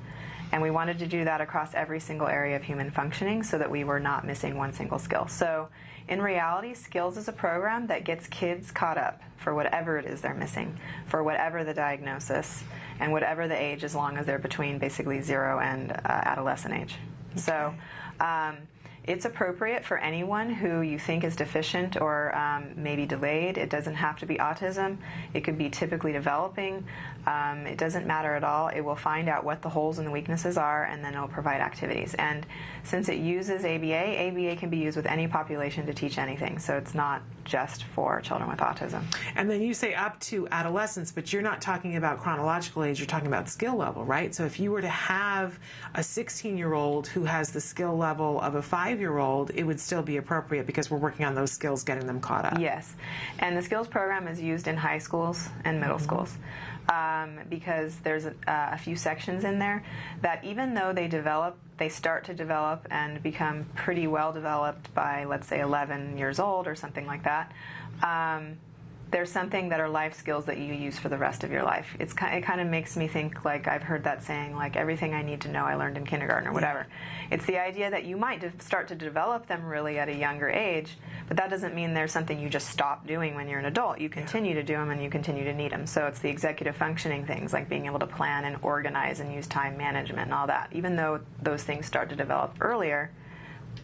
And we wanted to do that across every single area of human functioning so that we were not missing one single skill. So in reality, skills is a program that gets kids caught up for whatever it is they're missing, for whatever the diagnosis, and whatever the age, as long as they're between basically 0 and adolescent age. Okay. So it's appropriate for anyone who you think is deficient or maybe delayed. It doesn't have to be autism. It could be typically developing. It doesn't matter at all. It will find out what the holes and the weaknesses are, and then it will provide activities. And since it uses ABA, ABA can be used with any population to teach anything. So it's not just for children with autism. And then you say up to adolescence, but you're not talking about chronological age, you're talking about skill level, right? So if you were to have a 16-year-old who has the skill level of a 5-year-old, it would still be appropriate because we're working on those skills, getting them caught up. Yes. And the skills program is used in high schools and middle schools because there's a few sections in there that even though they start to develop and become pretty well developed by, let's say, 11 years old or something like that, there's something that are life skills that you use for the rest of your life. It kind of makes me think, like, I've heard that saying, like, everything I need to know I learned in kindergarten or whatever. Yeah. It's the idea that you might start to develop them really at a younger age, but that doesn't mean there's something you just stop doing when you're an adult. You continue to do them and you continue to need them. So it's the executive functioning things, like being able to plan and organize and use time management and all that. Even though those things start to develop earlier,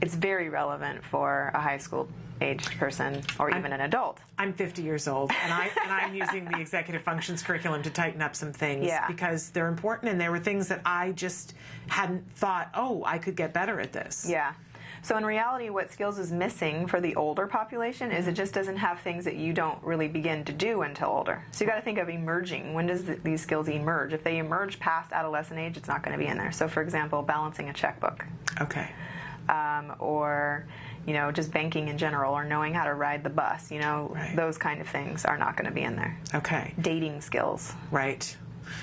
it's very relevant for a high school aged person or even an adult. I'm 50 years old, and I'm using the executive functions curriculum to tighten up some things because they're important, and there were things that I just hadn't thought, oh, I could get better at this. Yeah. So in reality, what skills is missing for the older population is it just doesn't have things that you don't really begin to do until older. So you got to think of emerging. When does these skills emerge? If they emerge past adolescent age, it's not going to be in there. So for example, balancing a checkbook. Okay. Or, just banking in general, or knowing how to ride the bus, those kind of things are not going to be in there. Okay. Dating skills. Right.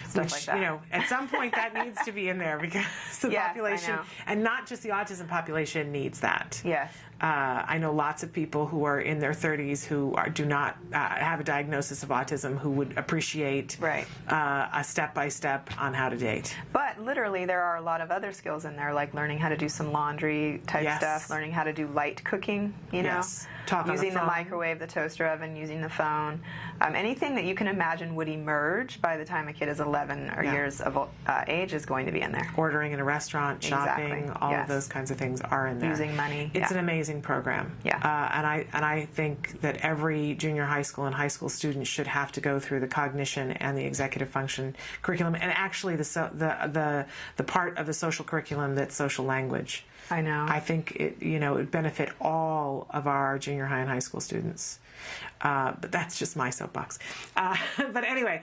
Stuff like that. At some point that needs to be in there because the population, and not just the autism population, needs that. Yes. I know lots of people who are in their 30s who do not have a diagnosis of autism who would appreciate a step-by-step on how to date. But literally, there are a lot of other skills in there, like learning how to do some laundry type stuff, learning how to do light cooking, you know, using the microwave, the toaster oven, using the phone. Anything that you can imagine would emerge by the time a kid is 11 or years of age is going to be in there. Ordering in a restaurant, shopping, all of those kinds of things are in there. Using money. It's an amazing program. And I think that every junior high school and high school student should have to go through the cognition and the executive function curriculum, and actually the part of the social curriculum that's social language. I know. I think it would benefit all of our junior high and high school students. But that's just my soapbox. But anyway,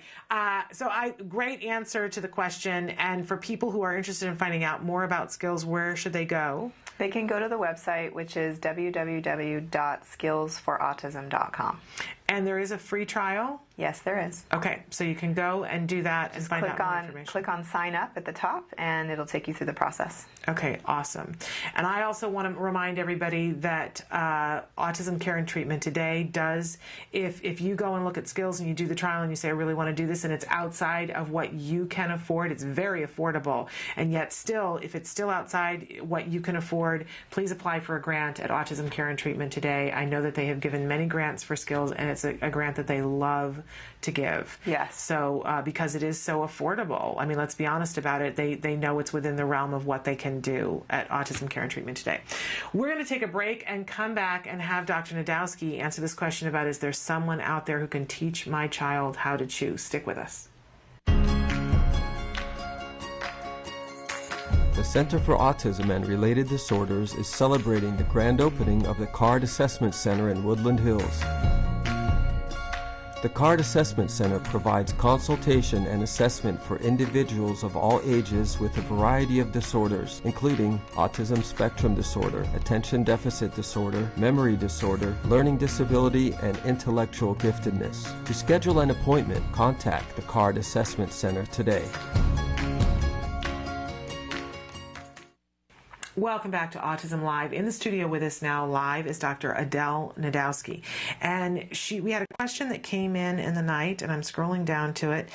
great answer to the question. And for people who are interested in finding out more about skills, where should they go? They can go to the website, which is www.skillsforautism.com. And there is a free trial? Yes, there is. Okay, so you can go and do that and find out more information. Click on sign up at the top, and it'll take you through the process. Okay, awesome. And I also want to remind everybody that Autism Care and Treatment Today does, if you go and look at skills and you do the trial and you say, I really want to do this, and it's outside of what you can afford, it's very affordable. And yet still, if it's still outside what you can afford, please apply for a grant at Autism Care and Treatment Today. I know that they have given many grants for skills, and it's a grant that they love to give. Yes. So because it is so affordable. I mean, let's be honest about it. They know it's within the realm of what they can do at Autism Care and Treatment Today. We're going to take a break and come back and have Dr. Najdowski answer this question about, is there someone out there who can teach my child how to chew? Stick with us. The Center for Autism and Related Disorders is celebrating the grand opening of the CARD Assessment Center in Woodland Hills. The CARD Assessment Center provides consultation and assessment for individuals of all ages with a variety of disorders, including autism spectrum disorder, attention deficit disorder, memory disorder, learning disability, and intellectual giftedness. To schedule an appointment, contact the CARD Assessment Center today. Welcome back to Autism Live. In the studio with us now live is Dr. Adel Najdowski. And we had a question that came in the night, and I'm scrolling down to it.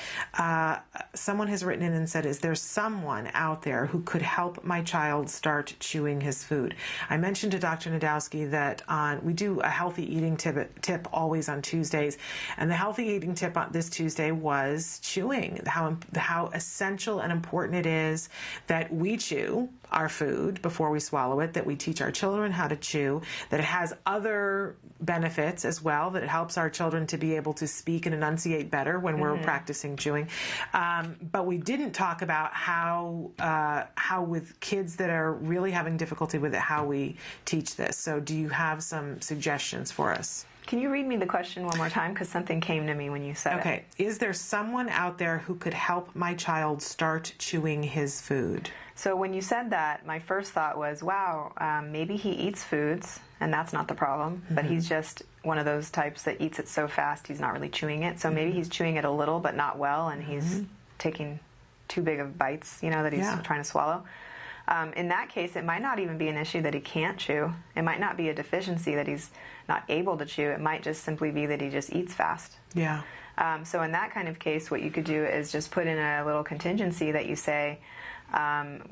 Someone has written in and said, is there someone out there who could help my child start chewing his food? I mentioned to Dr. Najdowski that we do a healthy eating tip always on Tuesdays. And the healthy eating tip on this Tuesday was chewing, how essential and important it is that we chew our food before we swallow it, that we teach our children how to chew, that it has other benefits as well, that it helps our children to be able to speak and enunciate better when we're practicing chewing. But we didn't talk about how with kids that are really having difficulty with it, how we teach this. So do you have some suggestions for us? Can you read me the question one more time? Because something came to me when you said it. Okay. Is there someone out there who could help my child start chewing his food? So when you said that, my first thought was, wow, maybe he eats foods, and that's not the problem, but he's just one of those types that eats it so fast he's not really chewing it. So maybe he's chewing it a little but not well, and he's taking too big of bites, that he's trying to swallow. In that case, it might not even be an issue that he can't chew. It might not be a deficiency that he's not able to chew. It might just simply be that he just eats fast. Yeah. So in that kind of case, what you could do is just put in a little contingency that you say,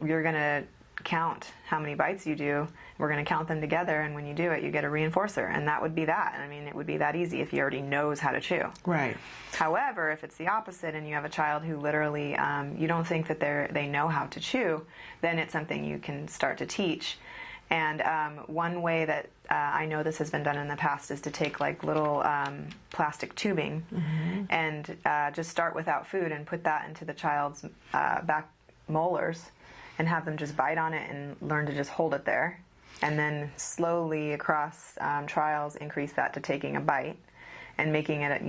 you're going to count how many bites you do. We're going to count them together, and when you do it, you get a reinforcer, and that would be that. I mean, it would be that easy if he already knows how to chew. Right. However, if it's the opposite and you have a child who literally you don't think that they know how to chew, then it's something you can start to teach. And one way that I know this has been done in the past is to take like little plastic tubing and just start without food and put that into the child's back molars and have them just bite on it and learn to just hold it there. And then slowly across trials increase that to taking a bite and making it,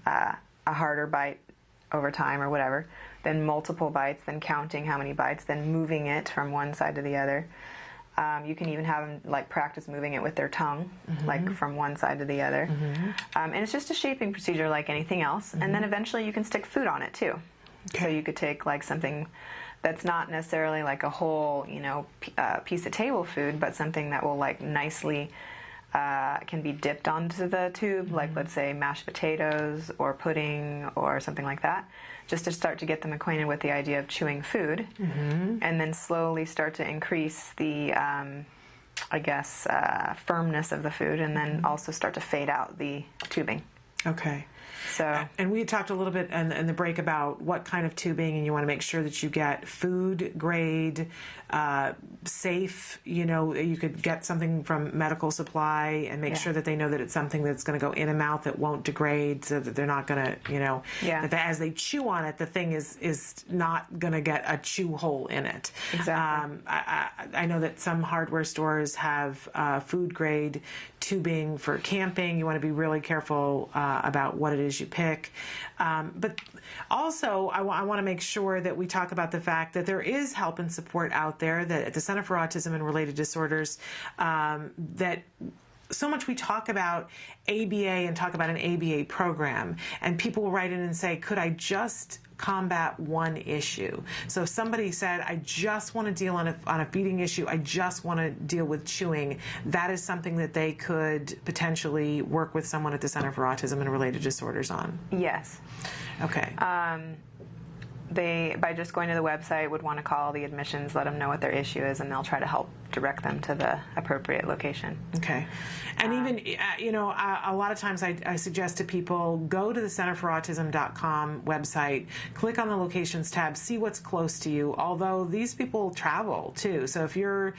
a harder bite over time or whatever. Then multiple bites, then counting how many bites, then moving it from one side to the other. You can even have them like practice moving it with their tongue, like from one side to the other. And it's just a shaping procedure like anything else. And then eventually you can stick food on it too. Okay. So you could take like something that's not necessarily like a whole, piece of table food, but something that will like nicely can be dipped onto the tube, like let's say mashed potatoes or pudding or something like that, just to start to get them acquainted with the idea of chewing food, and then slowly start to increase the, firmness of the food, and then also start to fade out the tubing. Okay. So, and we had talked a little bit in the break about what kind of tubing, and you want to make sure that you get food grade, safe. You know, you could get something from medical supply and make sure that they know that it's something that's going to go in a mouth that won't degrade, so that they're not going to, you know, that as they chew on it, the thing is not going to get a chew hole in it. Exactly. I know that some hardware stores have food grade tubing for camping. You want to be really careful about what it is you pick. But also, I want to make sure that we talk about the fact that there is help and support out there, that at the Center for Autism and Related Disorders, that so much we talk about ABA and talk about an ABA program, and people will write in and say, could I just combat one issue? So if somebody said, I just want to deal on a feeding issue, I just want to deal with chewing, that is something that they could potentially work with someone at the Center for Autism and Related Disorders on? Yes. Okay. They, by just going to the website, would want to call the admissions, let them know what their issue is, and they'll try to help direct them to the appropriate location. Okay. And even, you know, a lot of times I suggest to people, go to the centerforautism.com website, click on the locations tab, see what's close to you, although these people travel too. So if you're,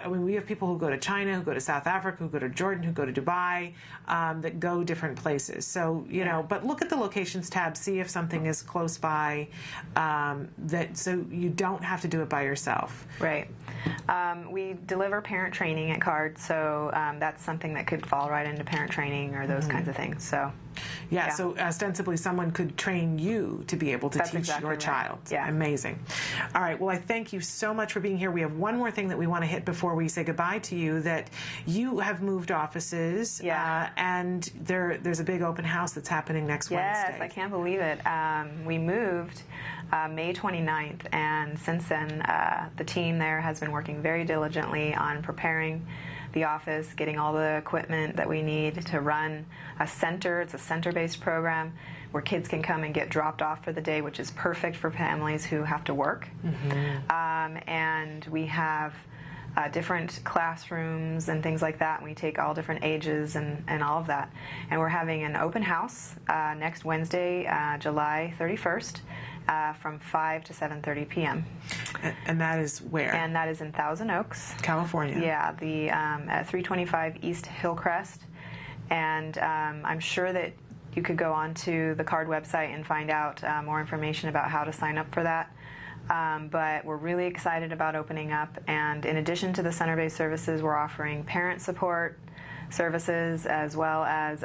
we have people who go to China, who go to South Africa, who go to Jordan, who go to Dubai, that go different places. So, you know, but look at the locations tab, see if something is close by, so you don't have to do it by yourself. Right. We deliver parent training at CARD, so that's something that could fall right into parent training or those kinds of things. So, so ostensibly someone could train you to be able to teach your child. Yeah. Amazing. All right. Well, I thank you so much for being here. We have one more thing that we want to hit before we say goodbye to you, that you have moved offices, and there's a big open house that's happening next Wednesday. Yes, I can't believe it. We moved May 29th, and since then the team there has been working very diligently on preparing the office, getting all the equipment that we need to run a center. It's a center-based program where kids can come and get dropped off for the day, which is perfect for families who have to work. And we have different classrooms and things like that. We take all different ages and all of that. And we're having an open house next Wednesday, July 31st. From 5 to 7:30 p.m. And that is where? And that is in Thousand Oaks, California. Yeah, at 325 East Hillcrest. And I'm sure that you could go onto the CARD website and find out more information about how to sign up for that. But we're really excited about opening up. And in addition to the center-based services, we're offering parent support services, as well as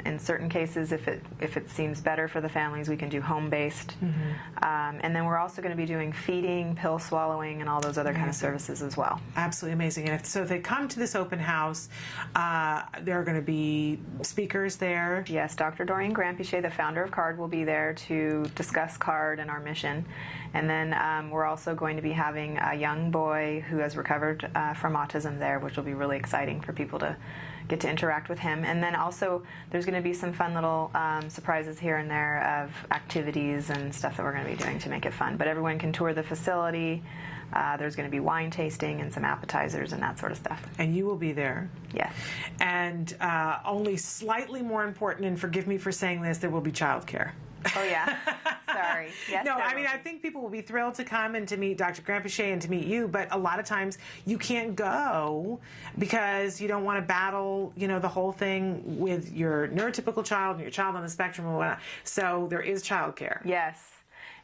in certain cases, if it seems better for the families, we can do home-based. And then we're also going to be doing feeding, pill swallowing, and all those other kind of services as well. Absolutely amazing. And so if they come to this open house, there are going to be speakers there. Yes, Dr. Doreen Granpeche, the founder of CARD, will be there to discuss CARD and our mission. And then we're also going to be having a young boy who has recovered from autism there, which will be really exciting for people to get to interact with him. And then also there's going to be some fun little surprises here and there of activities and stuff that we're going to be doing to make it fun. But everyone can tour the facility. There's going to be wine tasting and some appetizers and that sort of stuff. And you will be there. Yes. And only slightly more important, and forgive me for saying this, there will be childcare. Oh, yeah. Sorry. Yes, no, I mean, I think people will be thrilled to come and to meet Dr. Granpeche and to meet you, but a lot of times you can't go because you don't want to battle, you know, the whole thing with your neurotypical child and your child on the spectrum and whatnot. So there is childcare. Yes.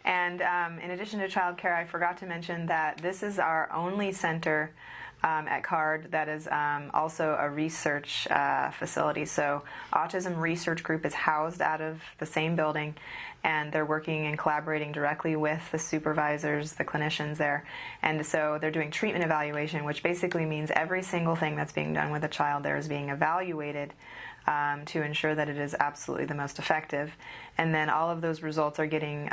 And in addition to childcare, I forgot to mention that this is our only center at CARD that is also a research facility. So Autism Research Group is housed out of the same building, and they're working and collaborating directly with the supervisors, the clinicians there. And so they're doing treatment evaluation, which basically means every single thing that's being done with a child there is being evaluated to ensure that it is absolutely the most effective. And then all of those results are getting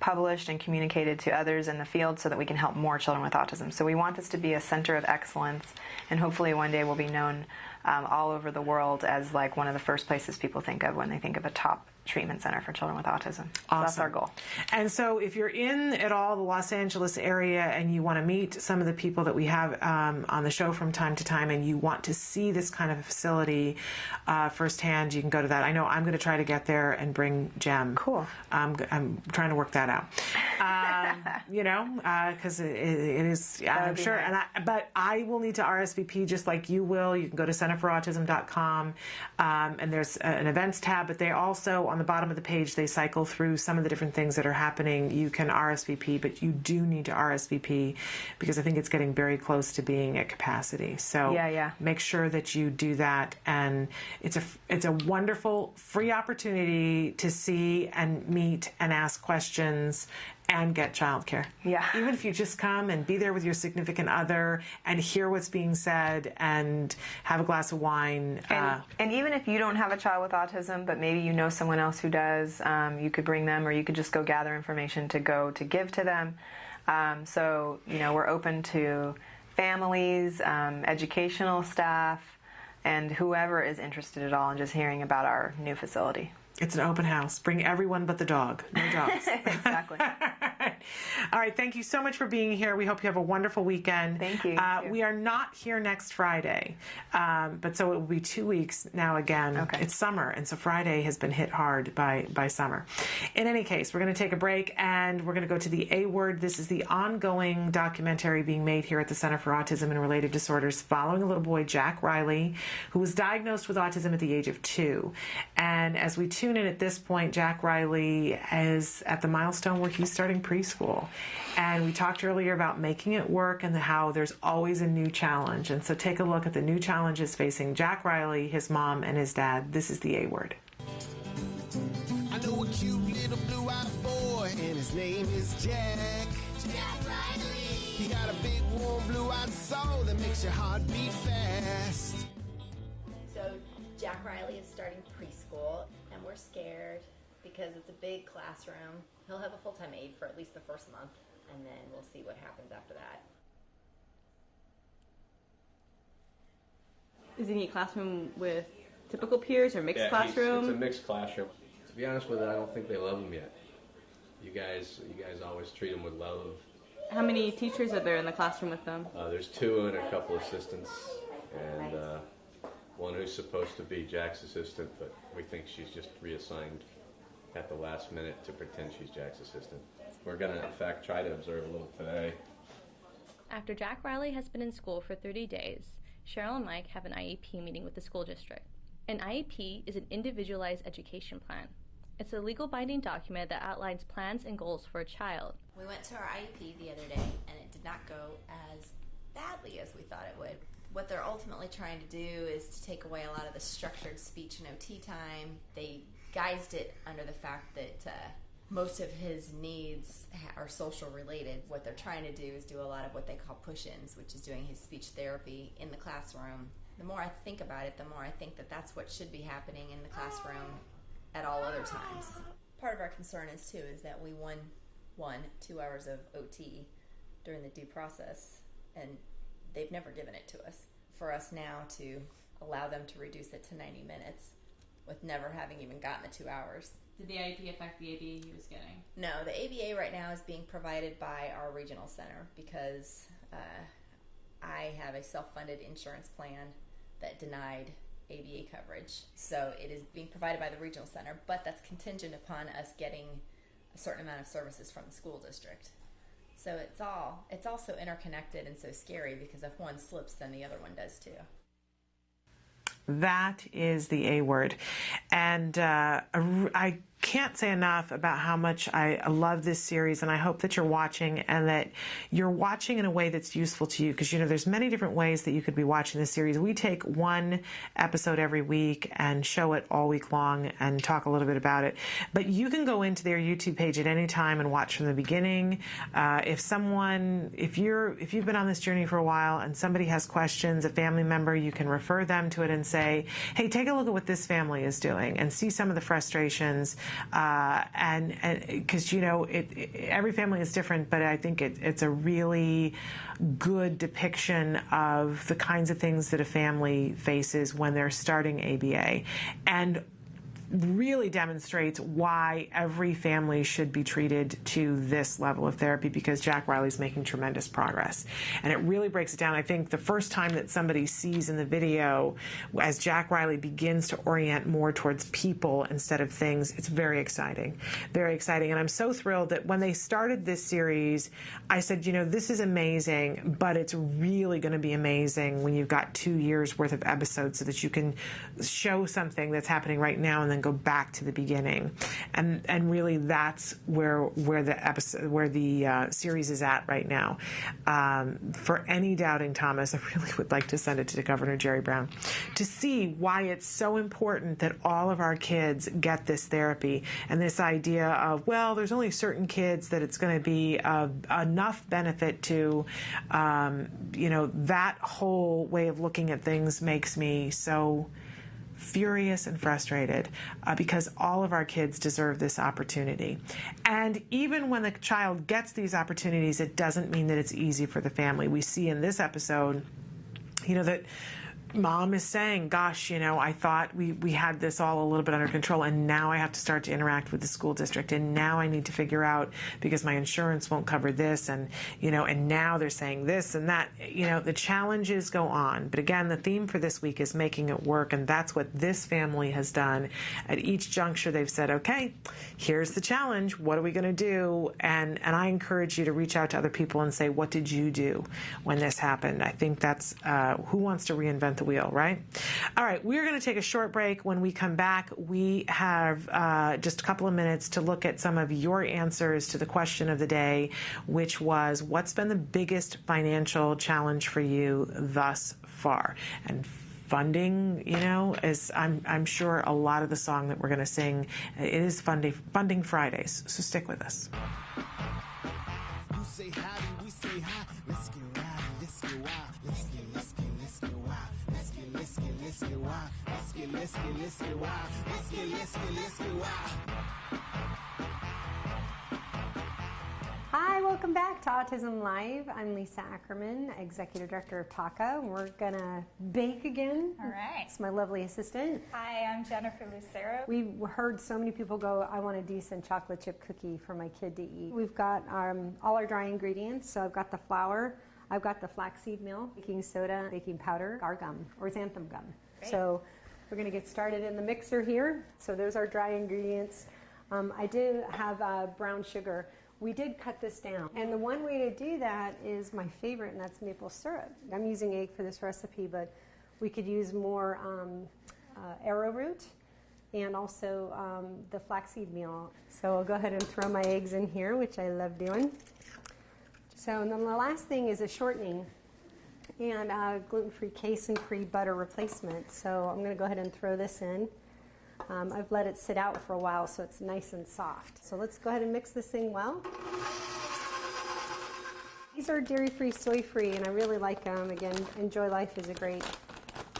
published and communicated to others in the field so that we can help more children with autism. So we want this to be a center of excellence, and hopefully one day we'll be known all over the world as like one of the first places people think of when they think of a top treatment center for children with autism. So that's our goal. And so if you're in at all the Los Angeles area and you want to meet some of the people that we have on the show from time to time, and you want to see this kind of a facility firsthand, you can go to that. I know I'm going to try to get there and bring Jem. Cool. I'm trying to work that out. Because it is, I'm sure. Nice. But I will need to RSVP just like you will. You can go to centerforautism.com, and there's an events tab, but they also, on the bottom of the page, they cycle through some of the different things that are happening. You can RSVP, but you do need to RSVP because I think it's getting very close to being at capacity. So make sure that you do that. And it's a wonderful free opportunity to see and meet and ask questions and get childcare. Yeah. Even if you just come and be there with your significant other and hear what's being said and have a glass of wine. And even if you don't have a child with autism, but maybe you know someone else who does, you could bring them, or you could just go gather information to give to them. So, we're open to families, educational staff, and whoever is interested at all in just hearing about our new facility. It's an open house. Bring everyone but the dog. No dogs. Exactly. All right. Thank you so much for being here. We hope you have a wonderful weekend. Thank you. We are not here next Friday, but so it will be 2 weeks now again. Okay. It's summer, and so Friday has been hit hard by summer. In any case, we're going to take a break, and we're going to go to the A Word. This is the ongoing documentary being made here at the Center for Autism and Related Disorders following a little boy, Jack Riley, who was diagnosed with autism at the age of 2. And as we tune in at this point, Jack Riley is at the milestone where he's starting preschool. And we talked earlier about making it work and how there's always a new challenge. And so take a look at the new challenges facing Jack Riley, his mom, and his dad. This is the A Word. I know a cute little blue-eyed boy, and his name is Jack. Jack Riley. He got a big, warm, blue-eyed soul that makes your heart beat fast. So Jack Riley is starting preschool, and we're scared because it's a big classroom. He'll have a full-time aide for at least the first month, and then we'll see what happens after that. Is he in a classroom with typical peers or mixed classroom? It's a mixed classroom. To be honest with you, I don't think they love him yet. You guys always treat him with love. How many teachers are there in the classroom with them? There's 2 and a couple assistants, and one who's supposed to be Jack's assistant, but we think she's just reassigned at the last minute to pretend she's Jack's assistant. We're going to, in fact, try to observe a little today. After Jack Riley has been in school for 30 days, Cheryl and Mike have an IEP meeting with the school district. An IEP is an individualized education plan. It's a legal binding document that outlines plans and goals for a child. We went to our IEP the other day, and it did not go as badly as we thought it would. What they're ultimately trying to do is to take away a lot of the structured speech and OT time. They guised it under the fact that most of his needs are social related. What they're trying to do is do a lot of what they call push-ins, which is doing his speech therapy in the classroom. The more I think about it, the more I think that that's what should be happening in the classroom at all other times. Part of our concern is that we won 2 hours of OT during the due process, and they've never given it to us. For us now to allow them to reduce it to 90 minutes with never having even gotten the 2 hours. Did the IEP affect the ABA he was getting? No, the ABA right now is being provided by our regional center because I have a self-funded insurance plan that denied ABA coverage. So it is being provided by the regional center, but that's contingent upon us getting a certain amount of services from the school district. So it's all so interconnected and so scary because if one slips, then the other one does too. That is the A Word. And I can't say enough about how much I love this series, and I hope that you're watching and that you're watching in a way that's useful to you, because there's many different ways that you could be watching this series. We take one episode every week and show it all week long and talk a little bit about it, but you can go into their YouTube page at any time and watch from the beginning. If you've been on this journey for a while and somebody has questions, a family member, you can refer them to it and say, hey, take a look at what this family is doing and see some of the frustrations and because every family is different, but I think it's a really good depiction of the kinds of things that a family faces when they're starting ABA, and really demonstrates why every family should be treated to this level of therapy, because Jack Riley's making tremendous progress. And it really breaks it down. I think the first time that somebody sees in the video, as Jack Riley begins to orient more towards people instead of things, it's very exciting. Very exciting. And I'm so thrilled that when they started this series, I said, this is amazing, but it's really going to be amazing when you've got 2 years worth of episodes so that you can show something that's happening right now and then go back to the beginning, and really that's where the series is at right now. For any doubting Thomas, I really would like to send it to Governor Jerry Brown to see why it's so important that all of our kids get this therapy, and this idea of, well, there's only certain kids that it's going to be enough benefit to, that whole way of looking at things makes me so furious and frustrated, because all of our kids deserve this opportunity. And even when the child gets these opportunities, it doesn't mean that it's easy for the family. We see in this episode, that mom is saying, gosh, I thought we had this all a little bit under control, and now I have to start to interact with the school district, and now I need to figure out, because my insurance won't cover this, and now they're saying this and that. The challenges go on. But again, the theme for this week is making it work, and that's what this family has done. At each juncture, they've said, okay, here's the challenge. What are we going to do? And I encourage you to reach out to other people and say, what did you do when this happened? I think that's who wants to reinvent the wheel, right? All right, we're going to take a short break. When we come back, we have just a couple of minutes to look at some of your answers to the question of the day, which was, what's been the biggest financial challenge for you thus far? And funding, is I'm sure a lot of the song that we're going to sing, it is Funding Fridays. So stick with us. You say howdy, we say hi. Let's get wild, let's get wild. Let's get wild. Let's get wild. Let's get wild. Hi, welcome back to Autism Live. I'm Lisa Ackerman, Executive Director of TACA. We're gonna bake again. All right. It's my lovely assistant. Hi, I'm Jennifer Lucero. We heard so many people go, I want a decent chocolate chip cookie for my kid to eat. We've got all our dry ingredients. So I've got the flour, I've got the flaxseed meal, baking soda, baking powder, our gum, or xanthan gum. Great. So we're gonna get started in the mixer here. So those are dry ingredients. I did have brown sugar. We did cut this down. And the one way to do that is my favorite, and that's maple syrup. I'm using egg for this recipe, but we could use more arrowroot and also the flaxseed meal. So I'll go ahead and throw my eggs in here, which I love doing. So, and then the last thing is a shortening and gluten-free casein-free butter replacement. So I'm going to go ahead and throw this in. I've let it sit out for a while so it's nice and soft. So let's go ahead and mix this thing well. These are dairy-free, soy-free, and I really like them. Again, Enjoy Life is a great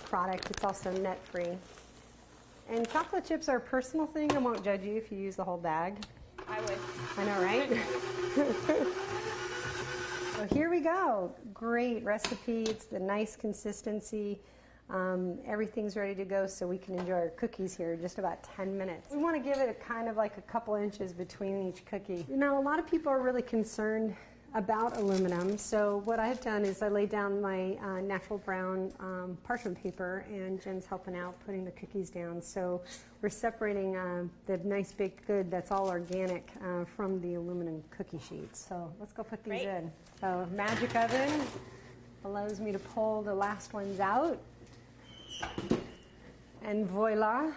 product. It's also net-free. And chocolate chips are a personal thing. I won't judge you if you use the whole bag. I would. I know, right? So here we go. Great recipe. It's the nice consistency. Everything's ready to go, so we can enjoy our cookies here in just about 10 minutes. We want to give it a kind of like a couple inches between each cookie. Now, a lot of people are really concerned about aluminum, so what I've done is I laid down my natural brown parchment paper, and Jen's helping out putting the cookies down. So we're separating the nice baked good that's all organic from the aluminum cookie sheets. So let's go put these in. So magic oven allows me to pull the last ones out. And voila.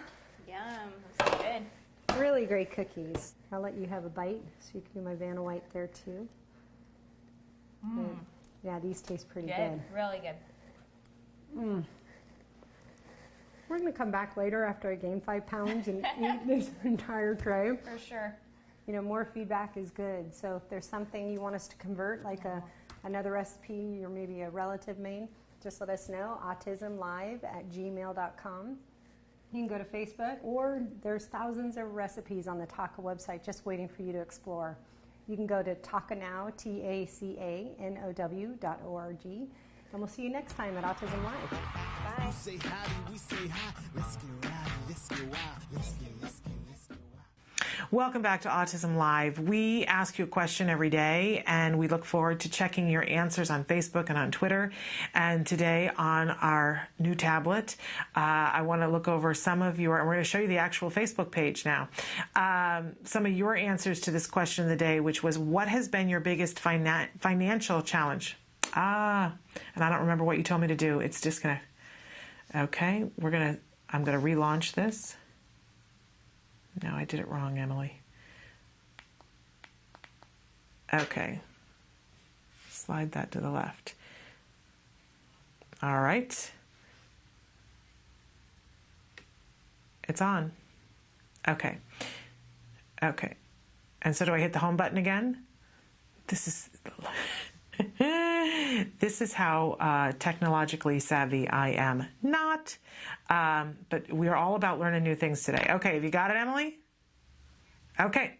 Yum, that's good. Really great cookies. I'll let you have a bite so you can do my Vanna White there too. Yeah, these taste pretty good. Really good. We're going to come back later after I gain 5 pounds and eat this entire tray. For sure. More feedback is good. So if there's something you want us to convert, like another recipe or maybe a relative made, just let us know. autismlive@gmail.com. You can go to Facebook, or there's thousands of recipes on the TACA website just waiting for you to explore. You can go to TACANOW, TACANOW.org, and we'll see you next time at Autism Live. Bye. You say howdy, we say hi. Let's get rowdy, let's get wild. Let's get wild. Welcome back to Autism Live. We ask you a question every day, and we look forward to checking your answers on Facebook and on Twitter. And today on our new tablet, I want to look over some of your, and we're going to show you the actual Facebook page now, some of your answers to this question of the day, which was, what has been your biggest financial challenge? And I don't remember what you told me to do. It's disconnect. Okay, I'm going to relaunch this. No, I did it wrong, Emily. Okay. Slide that to the left. All right. It's on. Okay. Okay. And so do I hit the home button again? This is how technologically savvy I am. Not. But we are all about learning new things today. Okay, have you got it, Emily? Okay.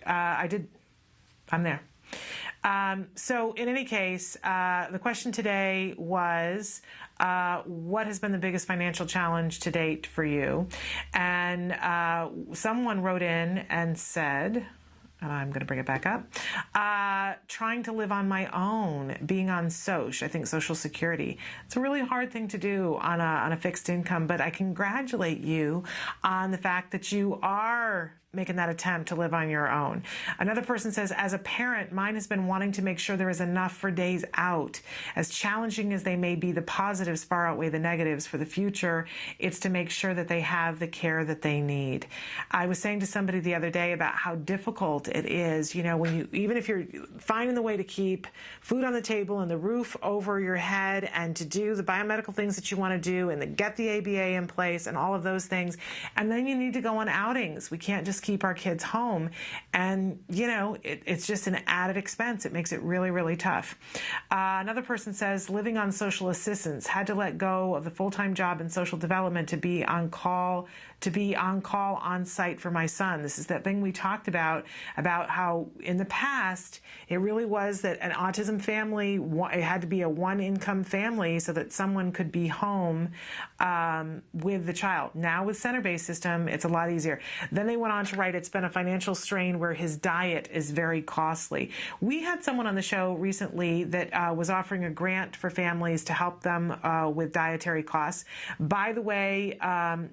I'm there. So in any case, the question today was, what has been the biggest financial challenge to date for you? And someone wrote in and said, and I'm going to bring it back up, trying to live on my own, being on SOCH, I think Social Security. It's a really hard thing to do on a fixed income, but I congratulate you on the fact that you are making that attempt to live on your own. Another person says, as a parent, mine has been wanting to make sure there is enough for days out. As challenging as they may be, the positives far outweigh the negatives. For the future, it's to make sure that they have the care that they need. I was saying to somebody the other day about how difficult it is, even if you're finding the way to keep food on the table and the roof over your head and to do the biomedical things that you want to do and to get the ABA in place and all of those things. And then you need to go on outings. We can't just keep our kids home. And, it's just an added expense. It makes it really, really tough. Another person says, living on social assistance, had to let go of the full-time job in social development to be on call on site for my son. This is that thing we talked about how in the past, it really was that an autism family, it had to be a one-income family so that someone could be home with the child. Now with center-based system, it's a lot easier. Then they went on to write, it's been a financial strain where his diet is very costly. We had someone on the show recently that was offering a grant for families to help them with dietary costs. By the way,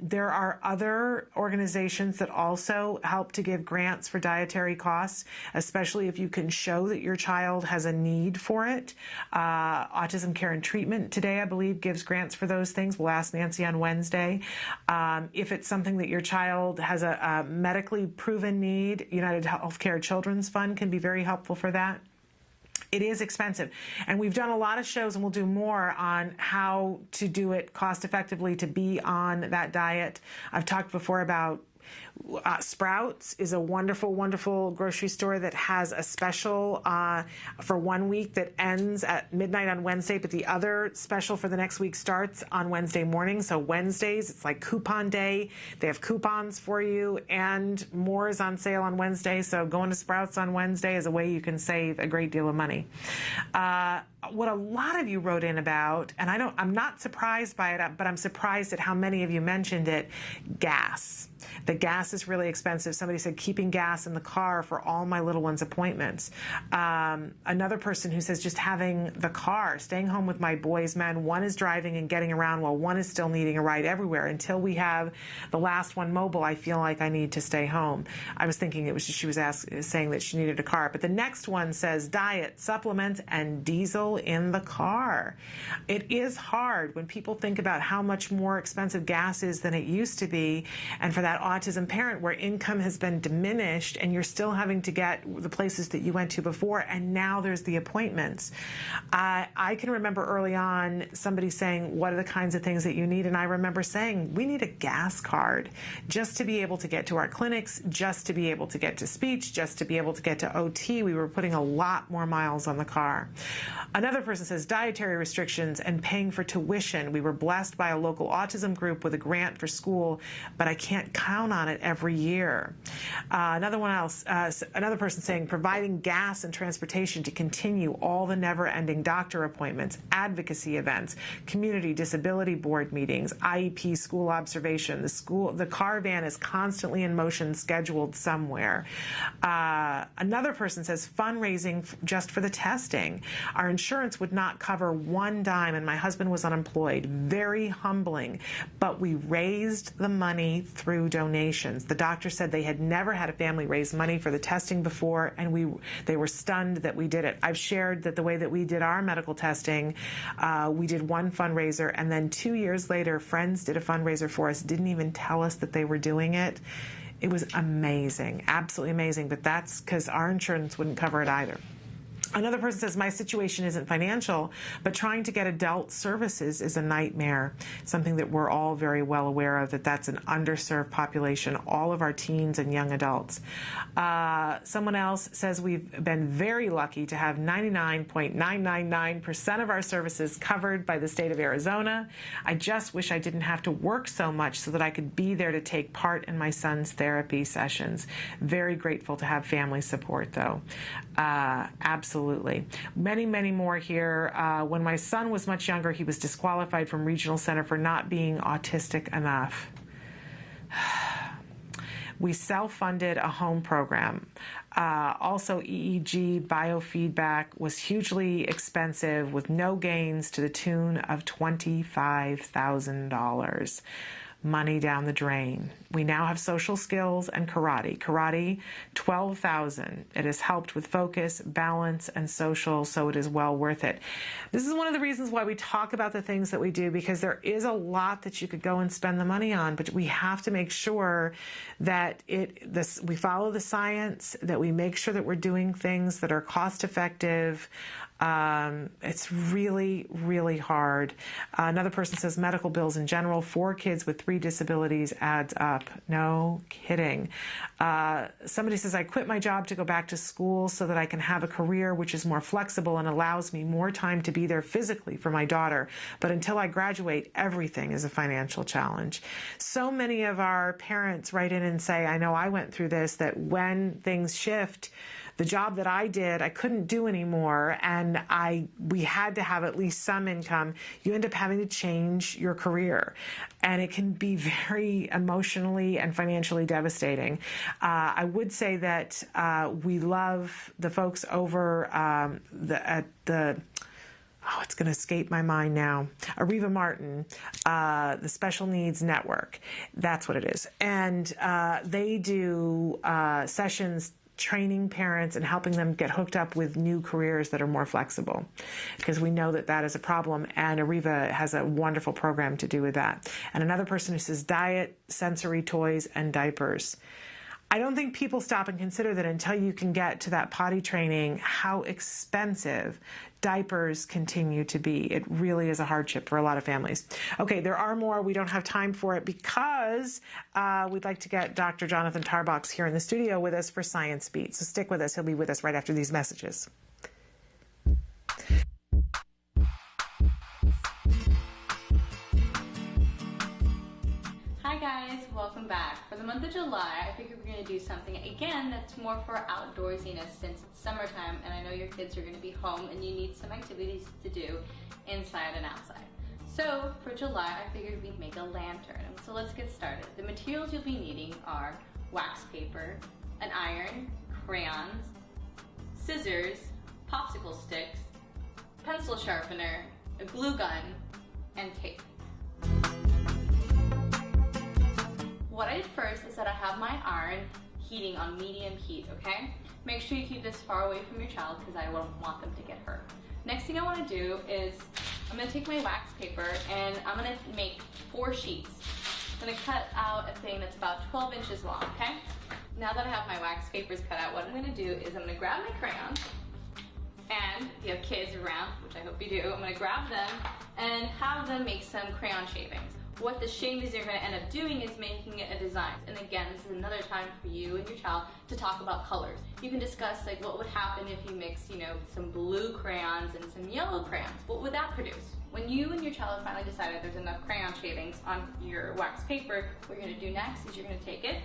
there are other organizations that also help to give grants for dietary costs, especially if you can show that your child has a need for it. Autism Care and Treatment today, I believe, gives grants for those things. We'll ask Nancy on Wednesday. If it's something that your child has a medically proven need, United Healthcare Children's Fund can be very helpful for that. It is expensive. And we've done a lot of shows, and we'll do more on how to do it cost effectively to be on that diet. I've talked before about Sprouts is a wonderful, wonderful grocery store that has a special for 1 week that ends at midnight on Wednesday, but the other special for the next week starts on Wednesday morning. So Wednesdays, it's like coupon day. They have coupons for you, and more is on sale on Wednesday. So going to Sprouts on Wednesday is a way you can save a great deal of money. What a lot of you wrote in about, and I'm not surprised by it, but I'm surprised at how many of you mentioned it, gas. The gas is really expensive. Somebody said keeping gas in the car for all my little ones' appointments. Another person who says just having the car, staying home with my boys, man, one is driving and getting around while one is still needing a ride everywhere. Until we have the last one mobile, I feel like I need to stay home. I was thinking it was just she was saying that she needed a car. But the next one says diet, supplements, and diesel in the car. It is hard when people think about how much more expensive gas is than it used to be, and for that autism parent where income has been diminished and you're still having to get the places that you went to before, and now there's the appointments. I can remember early on somebody saying, what are the kinds of things that you need? And I remember saying, we need a gas card just to be able to get to our clinics, just to be able to get to speech, just to be able to get to OT. We were putting a lot more miles on the car. Another person says dietary restrictions and paying for tuition. We were blessed by a local autism group with a grant for school, but I can't count on it every year. Another person saying providing gas and transportation to continue all the never-ending doctor appointments, advocacy events, community disability board meetings, IEP school observation. The car van is constantly in motion, scheduled somewhere. Another person says fundraising just for the testing. Our insurance would not cover one dime, and my husband was unemployed. Very humbling, but we raised the money through donations. The doctor said they had never had a family raise money for the testing before, and they were stunned that we did it. I've shared that the way that we did our medical testing, we did one fundraiser, and then 2 years later, friends did a fundraiser for us, didn't even tell us that they were doing it. It was amazing, absolutely amazing, but that's because our insurance wouldn't cover it either. Another person says, my situation isn't financial, but trying to get adult services is a nightmare. Something that we're all very well aware of, that's an underserved population, all of our teens and young adults. Someone else says we've been very lucky to have 99.999% of our services covered by the state of Arizona. I just wish I didn't have to work so much so that I could be there to take part in my son's therapy sessions. Very grateful to have family support, though. Absolutely. Many, many more here. When my son was much younger, he was disqualified from Regional Center for not being autistic enough. We self-funded a home program. Also, EEG biofeedback was hugely expensive with no gains to the tune of $25,000. Money down the drain. We now have social skills and karate. Karate, $12,000. It has helped with focus, balance, and social, so it is well worth it. This is one of the reasons why we talk about the things that we do, because there is a lot that you could go and spend the money on, but we have to make sure that we follow the science, that we make sure that we're doing things that are cost effective. It's really, really hard. Another person says medical bills in general, 4 kids with 3 disabilities adds up. No kidding. Somebody says, I quit my job to go back to school so that I can have a career which is more flexible and allows me more time to be there physically for my daughter. But until I graduate, everything is a financial challenge. So many of our parents write in and say, I know I went through this, that when things shift, the job that I did, I couldn't do anymore, and we had to have at least some income. You end up having to change your career, and it can be very emotionally and financially devastating. I would say that we love the folks over it's going to escape my mind now. Arriva Martin, the Special Needs Network. That's what it is. And they do sessions training parents and helping them get hooked up with new careers that are more flexible, because we know that that is a problem, and Arriva has a wonderful program to do with that. And another person who says diet, sensory toys, and diapers. I don't think people stop and consider that until you can get to that potty training, how expensive diapers continue to be. It really is a hardship for a lot of families. Okay, there are more. We don't have time for it because we'd like to get Dr. Jonathan Tarbox here in the studio with us for Science Beat. So stick with us. He'll be with us right after these messages. Hi guys, welcome back. For the month of July, I figured we're going to do something again that's more for outdoorsiness, since it's summertime and I know your kids are going to be home and you need some activities to do inside and outside. So for July, I figured we'd make a lantern. So let's get started. The materials you'll be needing are wax paper, an iron, crayons, scissors, popsicle sticks, pencil sharpener, a glue gun, and tape. What I did first is that I have my iron heating on medium heat, okay? Make sure you keep this far away from your child because I don't want them to get hurt. Next thing I want to do is I'm going to take my wax paper and I'm going to make 4 sheets. I'm going to cut out a thing that's about 12 inches long, okay? Now that I have my wax papers cut out, what I'm going to do is I'm going to grab my crayons, and if you have kids around, which I hope you do, I'm going to grab them and have them make some crayon shavings. What the shavings you're going to end up doing is making it a design. And again, this is another time for you and your child to talk about colors. You can discuss like what would happen if you mix, you know, some blue crayons and some yellow crayons. What would that produce? When you and your child have finally decided there's enough crayon shavings on your wax paper, what you're going to do next is you're going to take it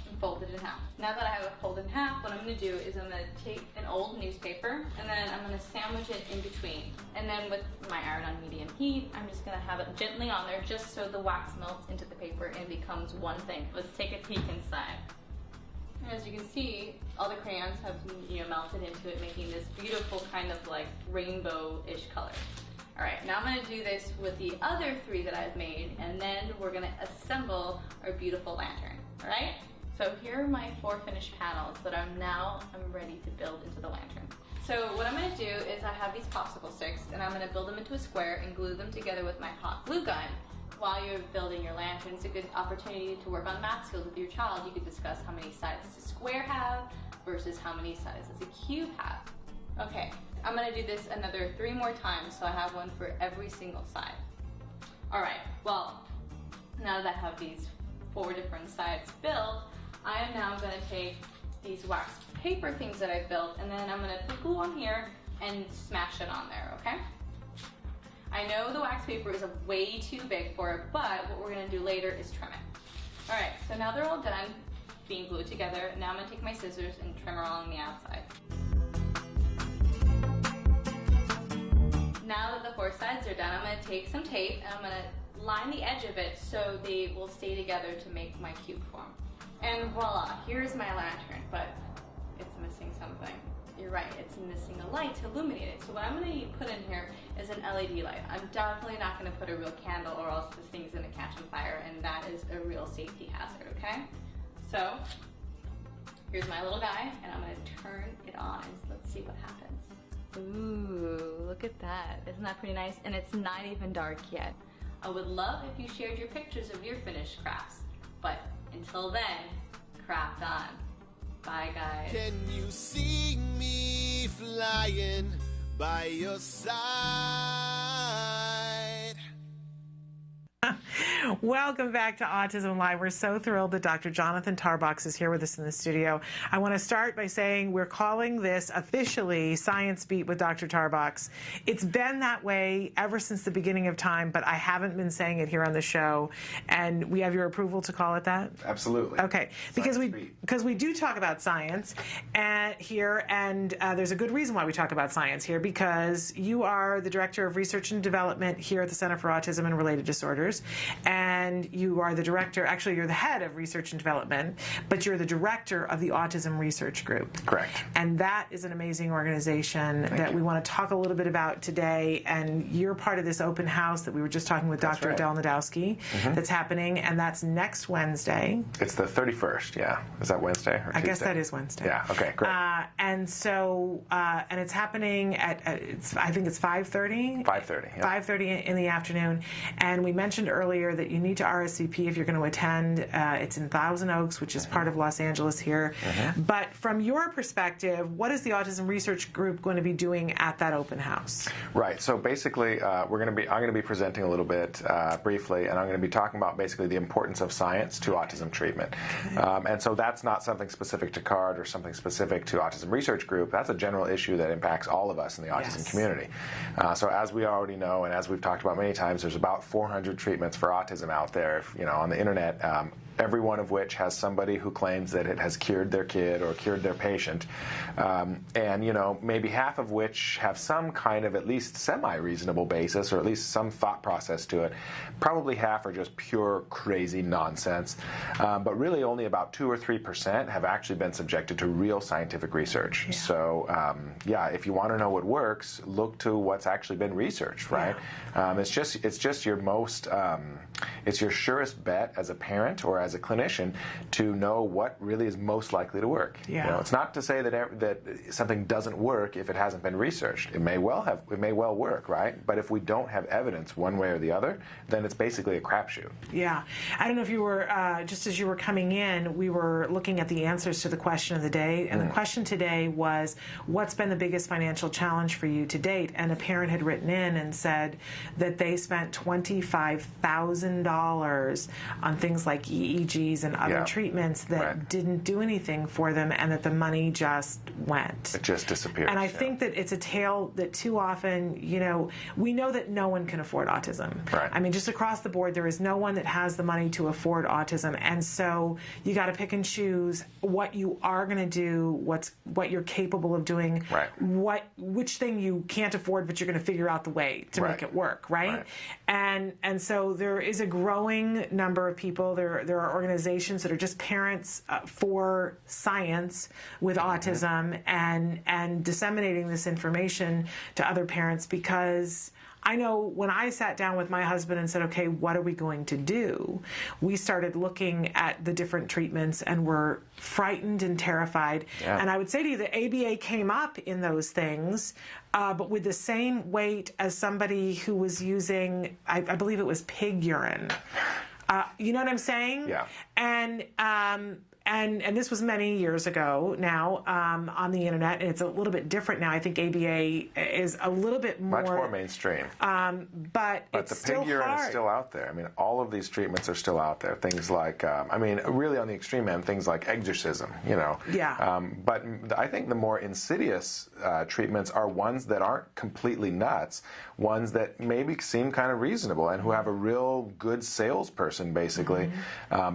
and fold it in half. Now that I have it folded in half, what I'm going to do is I'm going to take an old newspaper and then I'm going to sandwich it in between. And then with my iron on medium heat, I'm just going to have it gently on there just so the wax melts into the paper and becomes one thing. Let's take a peek inside. And as you can see, all the crayons have, you know, melted into it, making this beautiful kind of like rainbow-ish color. All right, now I'm going to do this with the other 3 that I've made, and then we're going to assemble our beautiful lantern. All right? So here are my 4 finished panels that I'm ready to build into the lantern. So what I'm going to do is I have these popsicle sticks, and I'm going to build them into a square and glue them together with my hot glue gun. While you're building your lantern, it's a good opportunity to work on math skills with your child. You could discuss how many sides does a square have versus how many sides does a cube have. Okay, I'm going to do this another 3 more times, so I have one for every single side. Alright, well, now that I have these 4 different sides built, I am now going to take these wax paper things that I've built, and then I'm going to put glue on here and smash it on there, okay? I know the wax paper is way too big for it, but what we're going to do later is trim it. Alright, so now they're all done being glued together. Now I'm going to take my scissors and trim along the outside. Now that the 4 sides are done, I'm going to take some tape and I'm going to line the edge of it so they will stay together to make my cube form. And voila, here's my lantern, but it's missing something. You're right, it's missing a light to illuminate it. So what I'm going to put in here is an LED light. I'm definitely not going to put a real candle or else this thing's going to catch on fire, and that is a real safety hazard, okay? So here's my little guy, and I'm going to turn it on and let's see what happens. Ooh, look at that. Isn't that pretty nice? And it's not even dark yet. I would love if you shared your pictures of your finished crafts. But until then, craft on. Bye, guys. Can you see me flying by your side? Welcome back to Autism Live. We're so thrilled that Dr. Jonathan Tarbox is here with us in the studio. I want to start by saying we're calling this officially Science Beat with Dr. Tarbox. It's been that way ever since the beginning of time, but I haven't been saying it here on the show. And we have your approval to call it that? Absolutely. Okay, because we do talk about science here, and there's a good reason why we talk about science here, because you are the Director of Research and Development here at the Center for Autism and Related Disorders. And you are the director, actually you're the head of research and development, but you're the director of the Autism Research Group. Correct. And that is an amazing organization that we want to talk a little bit about today. And you're part of this open house that we were just talking with Dr. Adel Najdowski that's happening, and that's next Wednesday. It's the 31st, yeah. Is that Wednesday or Tuesday? I guess that is Wednesday. Yeah, okay, great. And so, and it's happening at, I think it's 5:30? 5:30, yeah. 5:30 in the afternoon. And we mentioned earlier that you need to RSVP if you're going to attend. It's in Thousand Oaks, which is part of Los Angeles here. But from your perspective, what is the Autism Research Group going to be doing at that open house? Right. So basically, I'm going to be presenting a little bit briefly, and I'm going to be talking about basically the importance of science to autism treatment. And so that's not something specific to CARD or something specific to Autism Research Group. That's a general issue that impacts all of us in the autism community. So as we already know, and as we've talked about many times, there's about 400 treatments for autism out there, on the internet, every one of which has somebody who claims that it has cured their kid or cured their patient, and maybe half of which have some kind of at least semi-reasonable basis or at least some thought process to it. Probably half are just pure crazy nonsense, but really only about 2 or 3% have actually been subjected to real scientific research. So if you want to know what works, look to what's actually been researched, right? It's just your most it's your surest bet as a parent or as a clinician to know what really is most likely to work. Yeah. You know, it's not to say that something doesn't work if it hasn't been researched. It may well work, right? But if we don't have evidence one way or the other, then it's basically a crapshoot. Yeah. I don't know if you were, just as you were coming in, we were looking at the answers to the question of the day. And the question today was, what's been the biggest financial challenge for you to date? And a parent had written in and said that they spent $25,000 on things like EEGs and other treatments that didn't do anything for them, and that the money just went. It just disappears. And I think that it's a tale that too often, you know, we know that no one can afford autism. Right. I mean, just across the board, there is no one that has the money to afford autism. And so you got to pick and choose what you are going to do, what you're capable of doing, which thing you can't afford, but you're going to figure out the way to make it work, right? And so there is a growing number of people. There are organizations that are just parents for science with autism and disseminating this information to other parents, because I know when I sat down with my husband and said, okay, what are we going to do? We started looking at the different treatments and were frightened and terrified. Yeah. And I would say to you, the ABA came up in those things, but with the same weight as somebody who was using, I believe it was pig urine. You know what I'm saying? Yeah. And this was many years ago now on the internet, and it's a little bit different now. I think ABA is a little bit much more mainstream. But it's the still pig urine hard. is still out there. I mean, all of these treatments are still out there. Things like, I mean, really on the extreme end, things like exorcism, you know. Yeah. But I think the more insidious treatments are ones that aren't completely nuts, ones that maybe seem kind of reasonable and who have a real good salesperson, basically,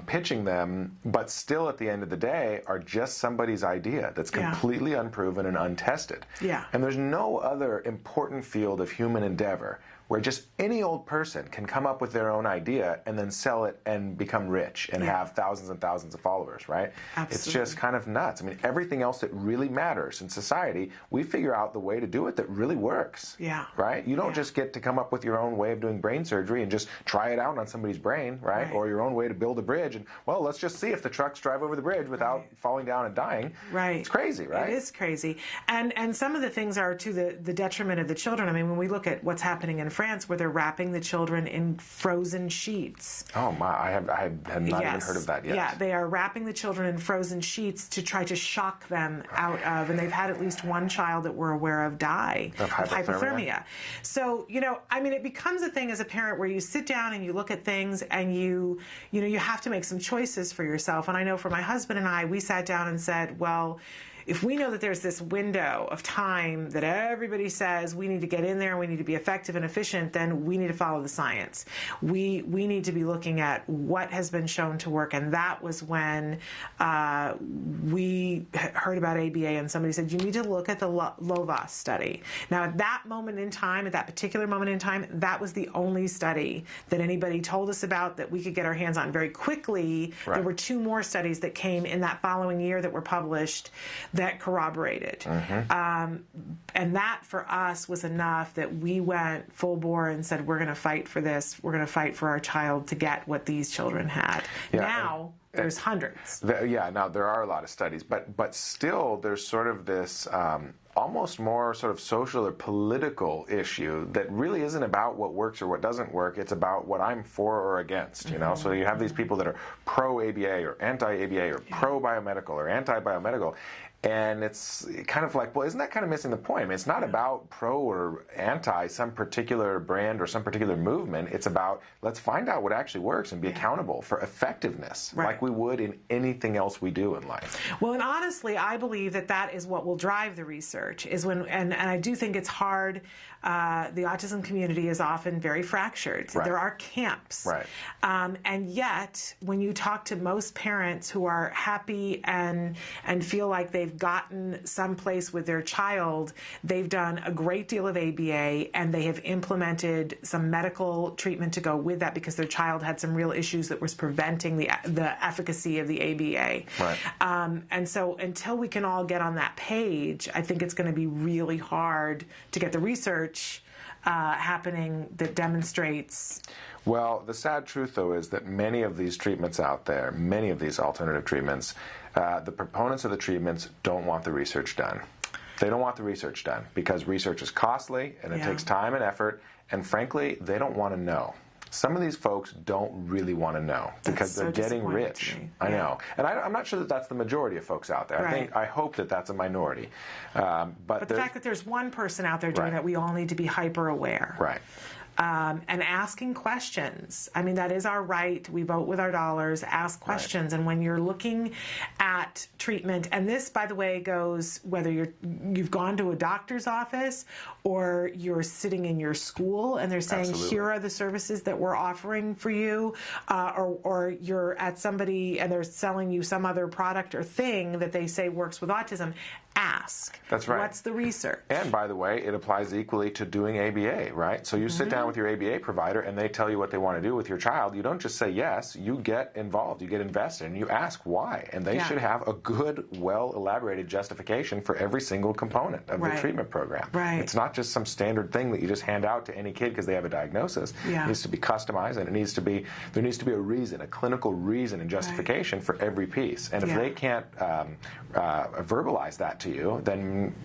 pitching them, but still at the end of the day are just somebody's idea that's completely unproven and untested. Yeah. And there's no other important field of human endeavor where just any old person can come up with their own idea and then sell it and become rich and have thousands and thousands of followers, right? Absolutely. It's just kind of nuts. I mean, everything else that really matters in society, we figure out the way to do it that really works. Yeah. Right? You don't just get to come up with your own way of doing brain surgery and just try it out on somebody's brain, right? Or your own way to build a bridge and, well, let's just see if the trucks drive over the bridge without falling down and dying. Right. It's crazy, right? It is crazy. And some of the things are to the detriment of the children. I mean, when we look at what's happening in France, where they're wrapping the children in frozen sheets. Oh my, I had not even heard of that yet. Yeah, they are wrapping the children in frozen sheets to try to shock them out of, and they've had at least one child that we're aware of die of hypothermia. So, you know, I mean, it becomes a thing as a parent where you sit down and you look at things and you have to make some choices for yourself. And I know for my husband and I, we sat down and said, well, if we know that there's this window of time that everybody says we need to get in there and we need to be effective and efficient, then we need to follow the science. We need to be looking at what has been shown to work. And that was when we heard about ABA and somebody said, you need to look at the Lovaas study. Now, at that moment in time, at that particular moment in time, that was the only study that anybody told us about that we could get our hands on very quickly. Right. There were two more studies that came in that following year that were published that corroborated. And that for us was enough that we went full bore and said, we're going to fight for this. We're going to fight for our child to get what these children had. Yeah, now, there's hundreds. Now there are a lot of studies, but still there's sort of this almost more sort of social or political issue that really isn't about what works or what doesn't work. It's about what I'm for or against, you know? So you have these people that are pro-ABA or anti-ABA or pro-biomedical or anti-biomedical. And it's kind of like, well, isn't that kind of missing the point? I mean, it's not about pro or anti some particular brand or some particular movement. It's about, let's find out what actually works and be accountable for effectiveness, like we would in anything else we do in life. Well, and honestly, I believe that that is what will drive the research, is when, and I do think it's hard. The autism community is often very fractured. There are camps. And yet, when you talk to most parents who are happy and feel like they've gotten someplace with their child, they've done a great deal of ABA and they have implemented some medical treatment to go with that because their child had some real issues that was preventing the efficacy of the ABA. And so until we can all get on that page, I think it's going to be really hard to get the research happening that demonstrates. Well, the sad truth, though, is that many of these treatments out there, many of these alternative treatments, the proponents of the treatments don't want the research done. They don't want the research done because research is costly and it takes time and effort, and frankly, they don't want to know. Some of these folks don't really want to know because they're getting rich. I know. And I'm not sure that that's the majority of folks out there. I hope that that's a minority. But the fact that there's one person out there doing that, we all need to be hyper aware. Right. And asking questions. I mean, that is our right. We vote with our dollars. Ask questions. And when you're looking at treatment, and this, by the way, goes whether you've gone to a doctor's office or you're sitting in your school and they're saying, here are the services that we're offering for you, or you're at somebody and they're selling you some other product or thing that they say works with autism. Ask. That's right. What's the research? And by the way, it applies equally to doing ABA, right? So you sit down with your ABA provider and they tell you what they want to do with your child. You don't just say yes, you get involved, you get invested, and you ask why. And they should have a good, well-elaborated justification for every single component of the treatment program. It's not just some standard thing that you just hand out to any kid because they have a diagnosis. It needs to be customized, and there needs to be a reason, a clinical reason and justification for every piece. And if they can't verbalize that to you, then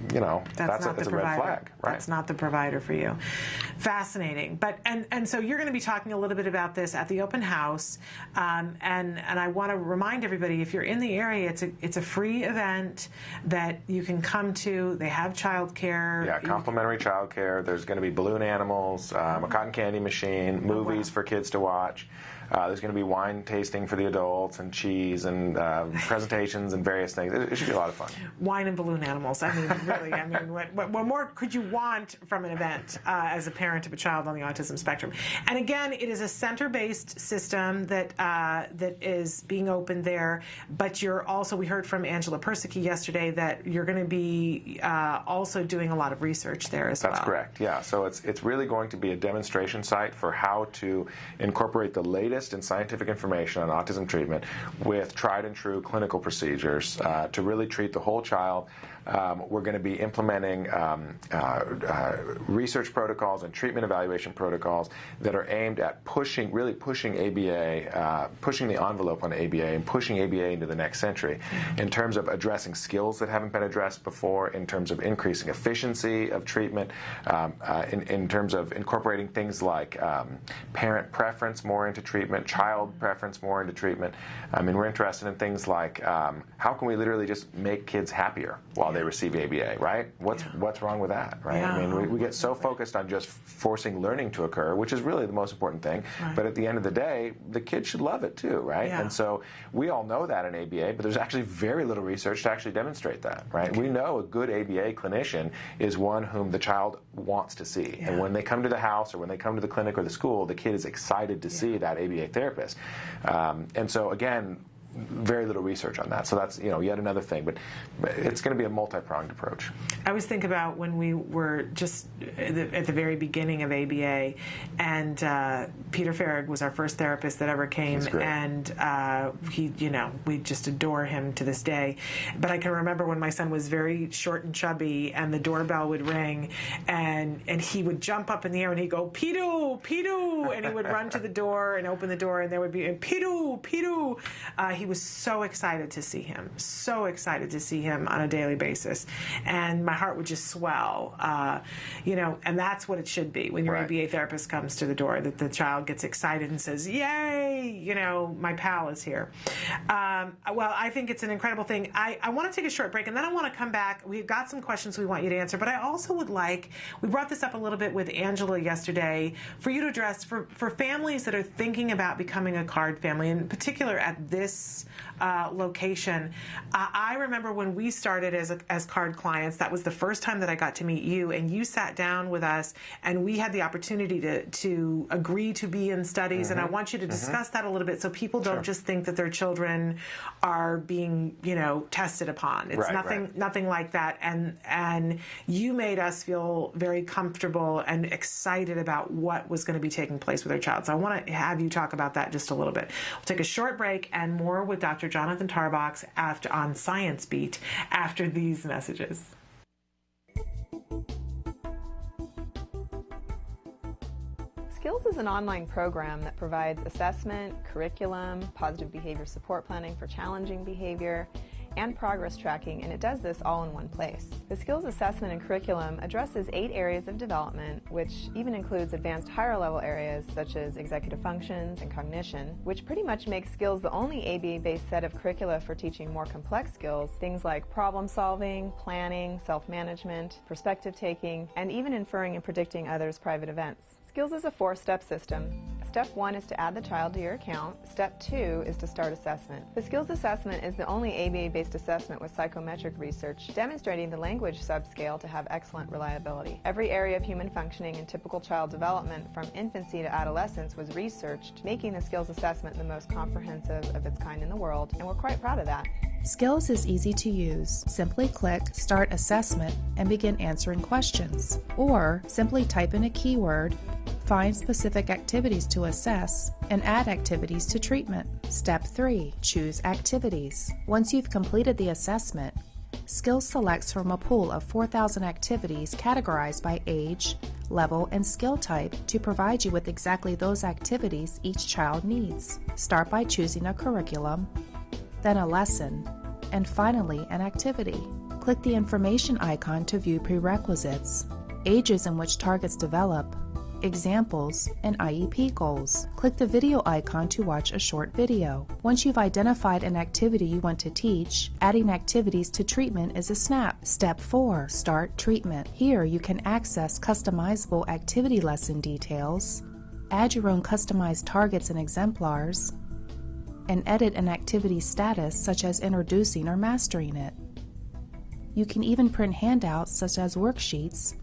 that's a red flag. That's not the provider for you. Fascinating. But and so you're going to be talking a little bit about this at the open house, and I want to remind everybody, if you're in the area, it's a free event that you can come to. They have childcare. Yeah, complimentary childcare. There's going to be balloon animals, a cotton candy machine, movies for kids to watch. There's going to be wine tasting for the adults and cheese and presentations and various things. It should be a lot of fun. Wine and balloon animals. I mean, really, what more could you want from an event as a parent of a child on the autism spectrum? And again, it is a center-based system that is being opened there, but you're also, we heard from Angela Persicki yesterday that you're going to be also doing a lot of research there as well. That's correct, yeah. So it's really going to be a demonstration site for how to incorporate the latest in scientific information on autism treatment with tried and true clinical procedures to really treat the whole child. We're going to be implementing research protocols and treatment evaluation protocols that are aimed at really pushing ABA, pushing the envelope on ABA and pushing ABA into the next century in terms of addressing skills that haven't been addressed before, in terms of increasing efficiency of treatment, in terms of incorporating things like parent preference more into treatment, child preference more into treatment. I mean, we're interested in things like how can we literally just make kids happier while they receive ABA, right? What's wrong with that, right? I mean, we get so focused on just forcing learning to occur, which is really the most important thing, but at the end of the day, the kids should love it too, right? And so we all know that in ABA, but there's actually very little research to actually demonstrate that, right? We know a good ABA clinician is one whom the child wants to see, and when they come to the house or when they come to the clinic or the school, the kid is excited to see that ABA therapist. And so again, very little research on that. So that's, yet another thing, but it's going to be a multi-pronged approach. I always think about when we were just at the very beginning of ABA, and Peter Farrig was our first therapist that ever came, and he, we just adore him to this day. But I can remember when my son was very short and chubby, and the doorbell would ring, and he would jump up in the air and he'd go, Pidu, Pidu, and he would run to the door and open the door, and there would be, Pidu, Pidu. He was so excited to see him, on a daily basis, and my heart would just swell, and that's what it should be when your ABA therapist comes to the door, that the child gets excited and says, yay, my pal is here. Well, I think it's an incredible thing. I want to take a short break, and then I want to come back. We've got some questions we want you to answer, but I also would like, we brought this up a little bit with Angela yesterday, for you to address for families that are thinking about becoming a CARD family, in particular at this location. I remember when we started as CARD clients, that was the first time that I got to meet you, and you sat down with us, and we had the opportunity to agree to be in studies, and I want you to discuss that a little bit so people don't just think that their children are being, tested upon. It's nothing like that, and you made us feel very comfortable and excited about what was going to be taking place with our child. So I want to have you talk about that just a little bit. We'll take a short break and more with Dr. Jonathan Tarbox on Science Beat after these messages. Skills is an online program that provides assessment, curriculum, positive behavior support planning for challenging behavior, and progress tracking, and it does this all in one place. The skills assessment and curriculum addresses 8 areas of development, which even includes advanced higher level areas such as executive functions and cognition, which pretty much makes skills the only ABA-based set of curricula for teaching more complex skills, things like problem solving, planning, self-management, perspective taking, and even inferring and predicting others' private events. Skills is a 4-step system. Step 1 is to add the child to your account. Step 2 is to start assessment. The skills assessment is the only ABA-based assessment with psychometric research demonstrating the language subscale to have excellent reliability. Every area of human functioning and typical child development from infancy to adolescence was researched, making the skills assessment the most comprehensive of its kind in the world, and we're quite proud of that. Skills is easy to use. Simply click Start Assessment and begin answering questions. Or simply type in a keyword, find specific activities to assess, and add activities to treatment. Step 3. Choose activities. Once you've completed the assessment, Skills selects from a pool of 4,000 activities categorized by age, level, and skill type to provide you with exactly those activities each child needs. Start by choosing a curriculum, then a lesson, and finally an activity. Click the information icon to view prerequisites, ages in which targets develop, examples, and IEP goals. Click the video icon to watch a short video. Once you've identified an activity you want to teach, adding activities to treatment is a snap. Step 4. Start treatment. Here you can access customizable activity lesson details, add your own customized targets and exemplars, and edit an activity status such as introducing or mastering it. You can even print handouts such as worksheets,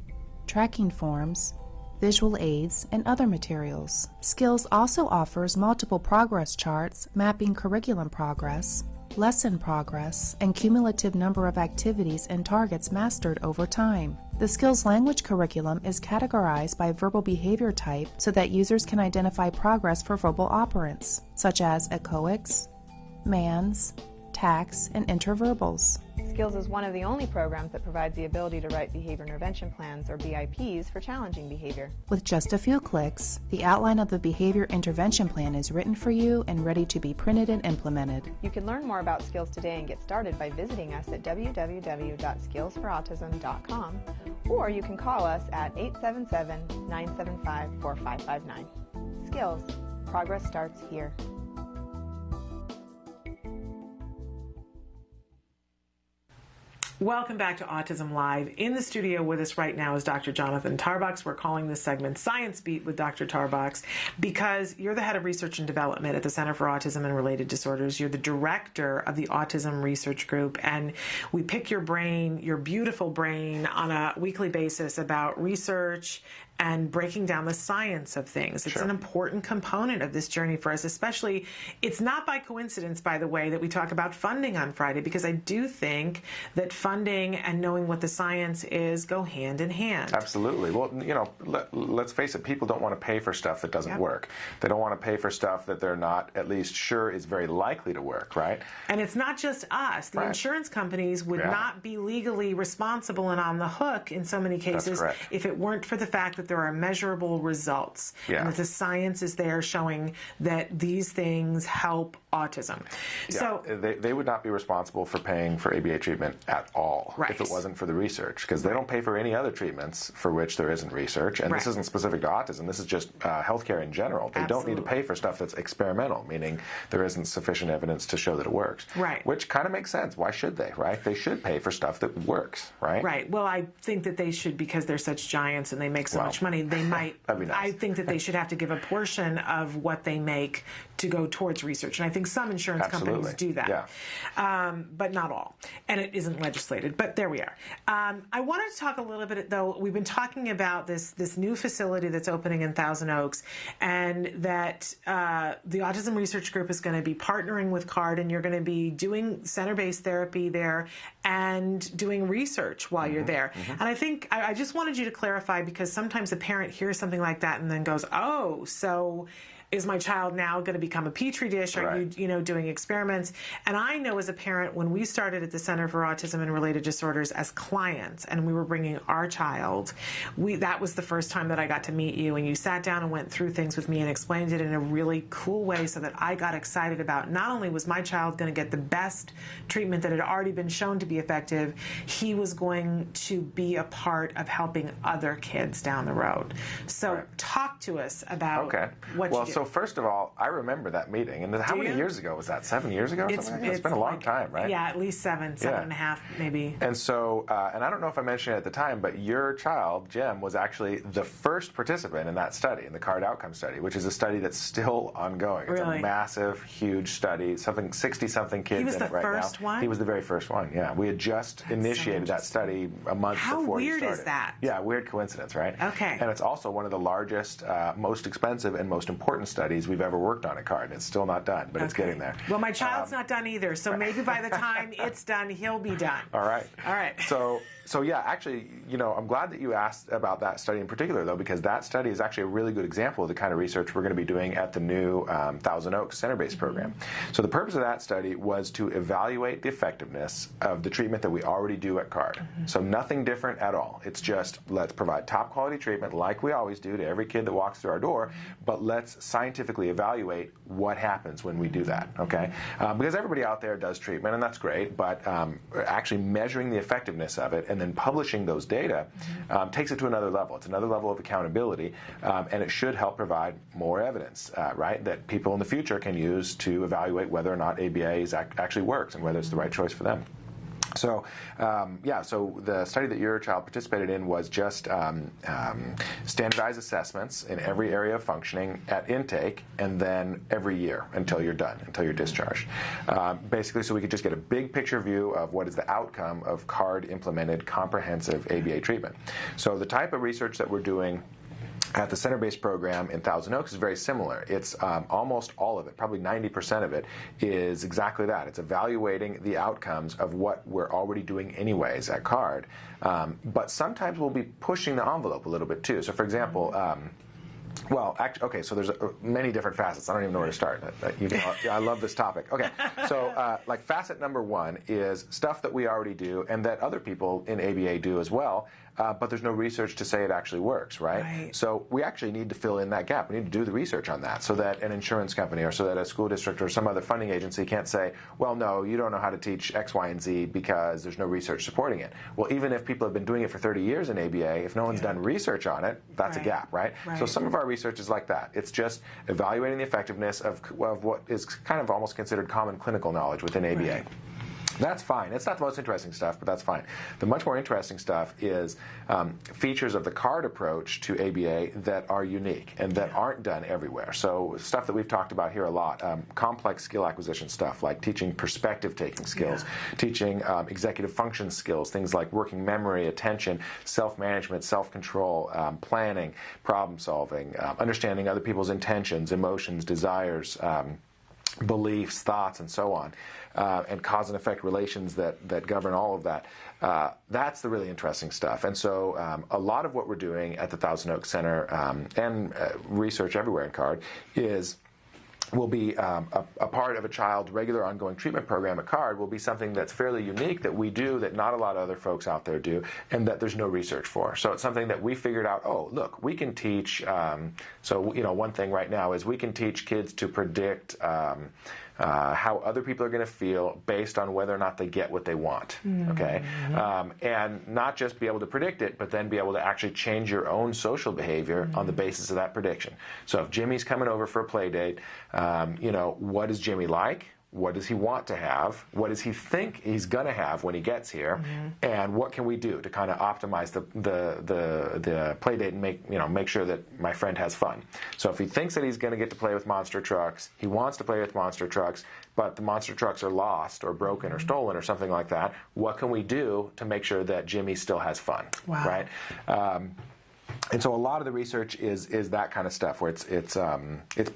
tracking forms, visual aids, and other materials. Skills also offers multiple progress charts mapping curriculum progress, lesson progress, and cumulative number of activities and targets mastered over time. The Skills language curriculum is categorized by verbal behavior type so that users can identify progress for verbal operants, such as echoics, mans, tax, and interverbals. Skills is one of the only programs that provides the ability to write behavior intervention plans, or BIPs, for challenging behavior. With just a few clicks, the outline of the behavior intervention plan is written for you and ready to be printed and implemented. You can learn more about Skills today and get started by visiting us at www.skillsforautism.com, or you can call us at 877-975-4559. Skills. Progress starts here. Welcome back to Autism Live. In the studio with us right now is Dr. Jonathan Tarbox. We're calling this segment Science Beat with Dr. Tarbox because you're the head of research and development at the Center for Autism and Related Disorders. You're the director of the Autism Research Group, and we pick your brain, your beautiful brain, on a weekly basis about research and breaking down the science of things. It's an important component of this journey for us, especially, it's not by coincidence, by the way, that we talk about funding on Friday, because I do think that funding and knowing what the science is go hand in hand. Absolutely. Well, you know, let's face it, people don't want to pay for stuff that doesn't work. They don't want to pay for stuff that they're not at least sure is very likely to work, right? And it's not just us. The insurance companies would not be legally responsible and on the hook in so many cases if it weren't for the fact that there are measurable results and that the science is there showing that these things help autism. So they would not be responsible for paying for ABA treatment at all if it wasn't for the research, because they don't pay for any other treatments for which there isn't research, and this isn't specific to autism. This is just healthcare in general. They don't need to pay for stuff that's experimental, meaning there isn't sufficient evidence to show that it works. Which kind of makes sense. Why should they, right? They should pay for stuff that works, right? Well, I think that they should, because they're such giants and they make so much money, they might, I think that they should have to give a portion of what they make to go towards research. And I think some insurance companies do that, but not all. And it isn't legislated, but there we are. I wanted to talk a little bit, though. We've been talking about this new facility that's opening in Thousand Oaks, and that the Autism Research Group is going to be partnering with CARD, and you're going to be doing center-based therapy there and doing research while you're there. And I think I just wanted you to clarify, because sometimes a parent hears something like that and then goes, oh, so is my child now going to become a petri dish? Are you doing experiments? And I know as a parent, when we started at the Center for Autism and Related Disorders as clients, and we were bringing our child, that was the first time that I got to meet you, and you sat down and went through things with me and explained it in a really cool way so that I got excited about not only was my child going to get the best treatment that had already been shown to be effective, he was going to be a part of helping other kids down the road. So talk to us about what you do. So first of all, I remember that meeting. And how many years ago was that? 7 years ago or something like that? It's been a long time, right? Yeah, at least seven and a half, maybe. And so, and I don't know if I mentioned it at the time, but your child, Jim, was actually the first participant in that study, in the CARD outcome study, which is a study that's still ongoing. It's a massive, huge study, 60-something kids in it right now. He was the first one? He was the very first one, yeah. We had just initiated that study a month before you started. How weird is that? Yeah, weird coincidence, right? Okay. And it's also one of the largest, most expensive, and most important studies we've ever worked on at CARD. It's still not done, but it's getting there. Well, my child's not done either, so maybe by the time it's done, he'll be done. All right. All right. So yeah, actually, I'm glad that you asked about that study in particular, though, because that study is actually a really good example of the kind of research we're going to be doing at the new Thousand Oaks center-based program. So the purpose of that study was to evaluate the effectiveness of the treatment that we already do at CARD. So nothing different at all. It's just let's provide top-quality treatment like we always do to every kid that walks through our door, but let's scientifically evaluate what happens when we do that, okay? Because everybody out there does treatment, and that's great, but actually measuring the effectiveness of it and then publishing those data takes it to another level. It's another level of accountability, and it should help provide more evidence, right, that people in the future can use to evaluate whether or not ABA actually works and whether it's the right choice for them. So, so the study that your child participated in was just standardized assessments in every area of functioning at intake and then every year until you're done, until you're discharged. Basically, so we could just get a big picture view of what is the outcome of CARD-implemented comprehensive ABA treatment. So the type of research that we're doing at the center-based program in Thousand Oaks is very similar. It's almost all of it, probably 90% of it, is exactly that. It's evaluating the outcomes of what we're already doing anyways at CARD. But sometimes we'll be pushing the envelope a little bit too. So for example, so there's many different facets. I don't even know where to start. I love this topic. Okay, so like facet number one is stuff that we already do and that other people in ABA do as well, but there's no research to say it actually works, right? So we actually need to fill in that gap. We need to do the research on that so that an insurance company or so that a school district or some other funding agency can't say, well, no, you don't know how to teach X, Y, and Z because there's no research supporting it. Well, even if people have been doing it for 30 years in ABA, if no one's done research on it, that's a gap, right? So some of our research is like that. It's just evaluating the effectiveness of what is kind of almost considered common clinical knowledge within ABA. That's fine. It's not the most interesting stuff, but that's fine. The much more interesting stuff is features of the CARD approach to ABA that are unique and that aren't done everywhere. So stuff that we've talked about here a lot, complex skill acquisition stuff like teaching perspective-taking skills, teaching executive function skills, things like working memory, attention, self-management, self-control, planning, problem-solving, understanding other people's intentions, emotions, desires, beliefs, thoughts, and so on, and cause and effect relations that govern all of that. That's the really interesting stuff. And so a lot of what we're doing at the Thousand Oaks Center and research everywhere in CARD will be a part of a child's regular ongoing treatment program at CARD will be something that's fairly unique that we do that not a lot of other folks out there do and that there's no research for. So it's something that we figured out, oh, look, we can teach, one thing right now is we can teach kids to predict how other people are going to feel based on whether or not they get what they want, okay? And not just be able to predict it, but then be able to actually change your own social behavior on the basis of that prediction. So if Jimmy's coming over for a play date, what is Jimmy like? What does he want to have? What does he think he's going to have when he gets here? And what can we do to kind of optimize the play date and make sure that my friend has fun? So if he thinks that he's going to get to play with monster trucks, he wants to play with monster trucks, but the monster trucks are lost or broken or stolen or something like that, what can we do to make sure that Jimmy still has fun? Right? And so a lot of the research is that kind of stuff, where it's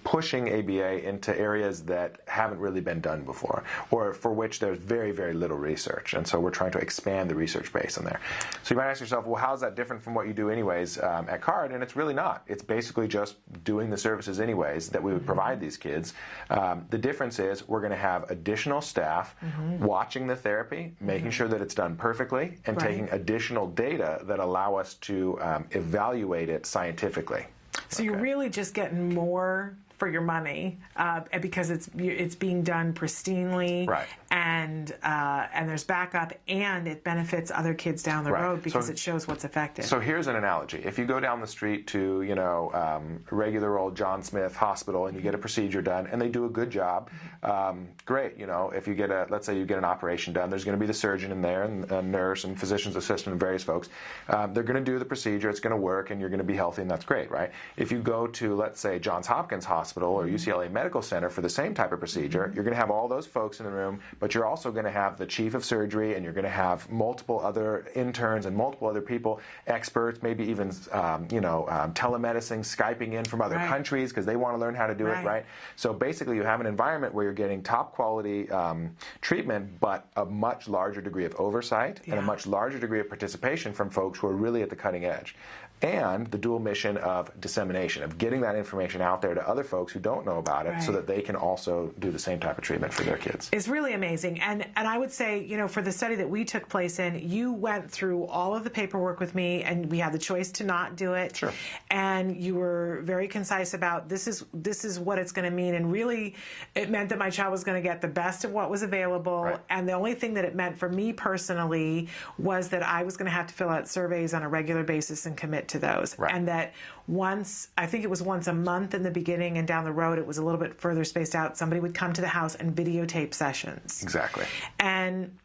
pushing ABA into areas that haven't really been done before, or for which there's very, very little research. And so we're trying to expand the research base in there. So you might ask yourself, well, how's that different from what you do anyways at CARD? And it's really not. It's basically just doing the services anyways that we would provide these kids. The difference is we're going to have additional staff watching the therapy, making sure that it's done perfectly, and taking additional data that allow us to evaluate it scientifically. So you're really just getting more for your money because it's being done pristinely, and there's backup, and it benefits other kids down the road because it shows what's effective. So here's an analogy: if you go down the street to regular old John Smith Hospital and you get a procedure done and they do a good job, great. If you get let's say you get an operation done, there's going to be the surgeon in there and a nurse and physician's assistant and various folks. They're going to do the procedure, it's going to work, and you're going to be healthy, and that's great, right? If you go to, let's say, Johns Hopkins Hospital or UCLA Medical Center for the same type of procedure, you're going to have all those folks in the room, but you're also going to have the chief of surgery, and you're going to have multiple other interns and multiple other people, experts, maybe even telemedicine, Skyping in from other countries because they want to learn how to do it, right? So basically you have an environment where you're getting top quality treatment, but a much larger degree of oversight and a much larger degree of participation from folks who are really at the cutting edge. And the dual mission of dissemination, of getting that information out there to other folks who don't know about it so that they can also do the same type of treatment for their kids. It's really amazing. And I would say, for the study that we took place in, you went through all of the paperwork with me, and we had the choice to not do it. Sure. And you were very concise about this is what it's going to mean. And really, it meant that my child was going to get the best of what was available. And the only thing that it meant for me personally was that I was going to have to fill out surveys on a regular basis and commit to those. And that I think it was once a month in the beginning, and down the road it was a little bit further spaced out, somebody would come to the house and videotape sessions. Exactly. And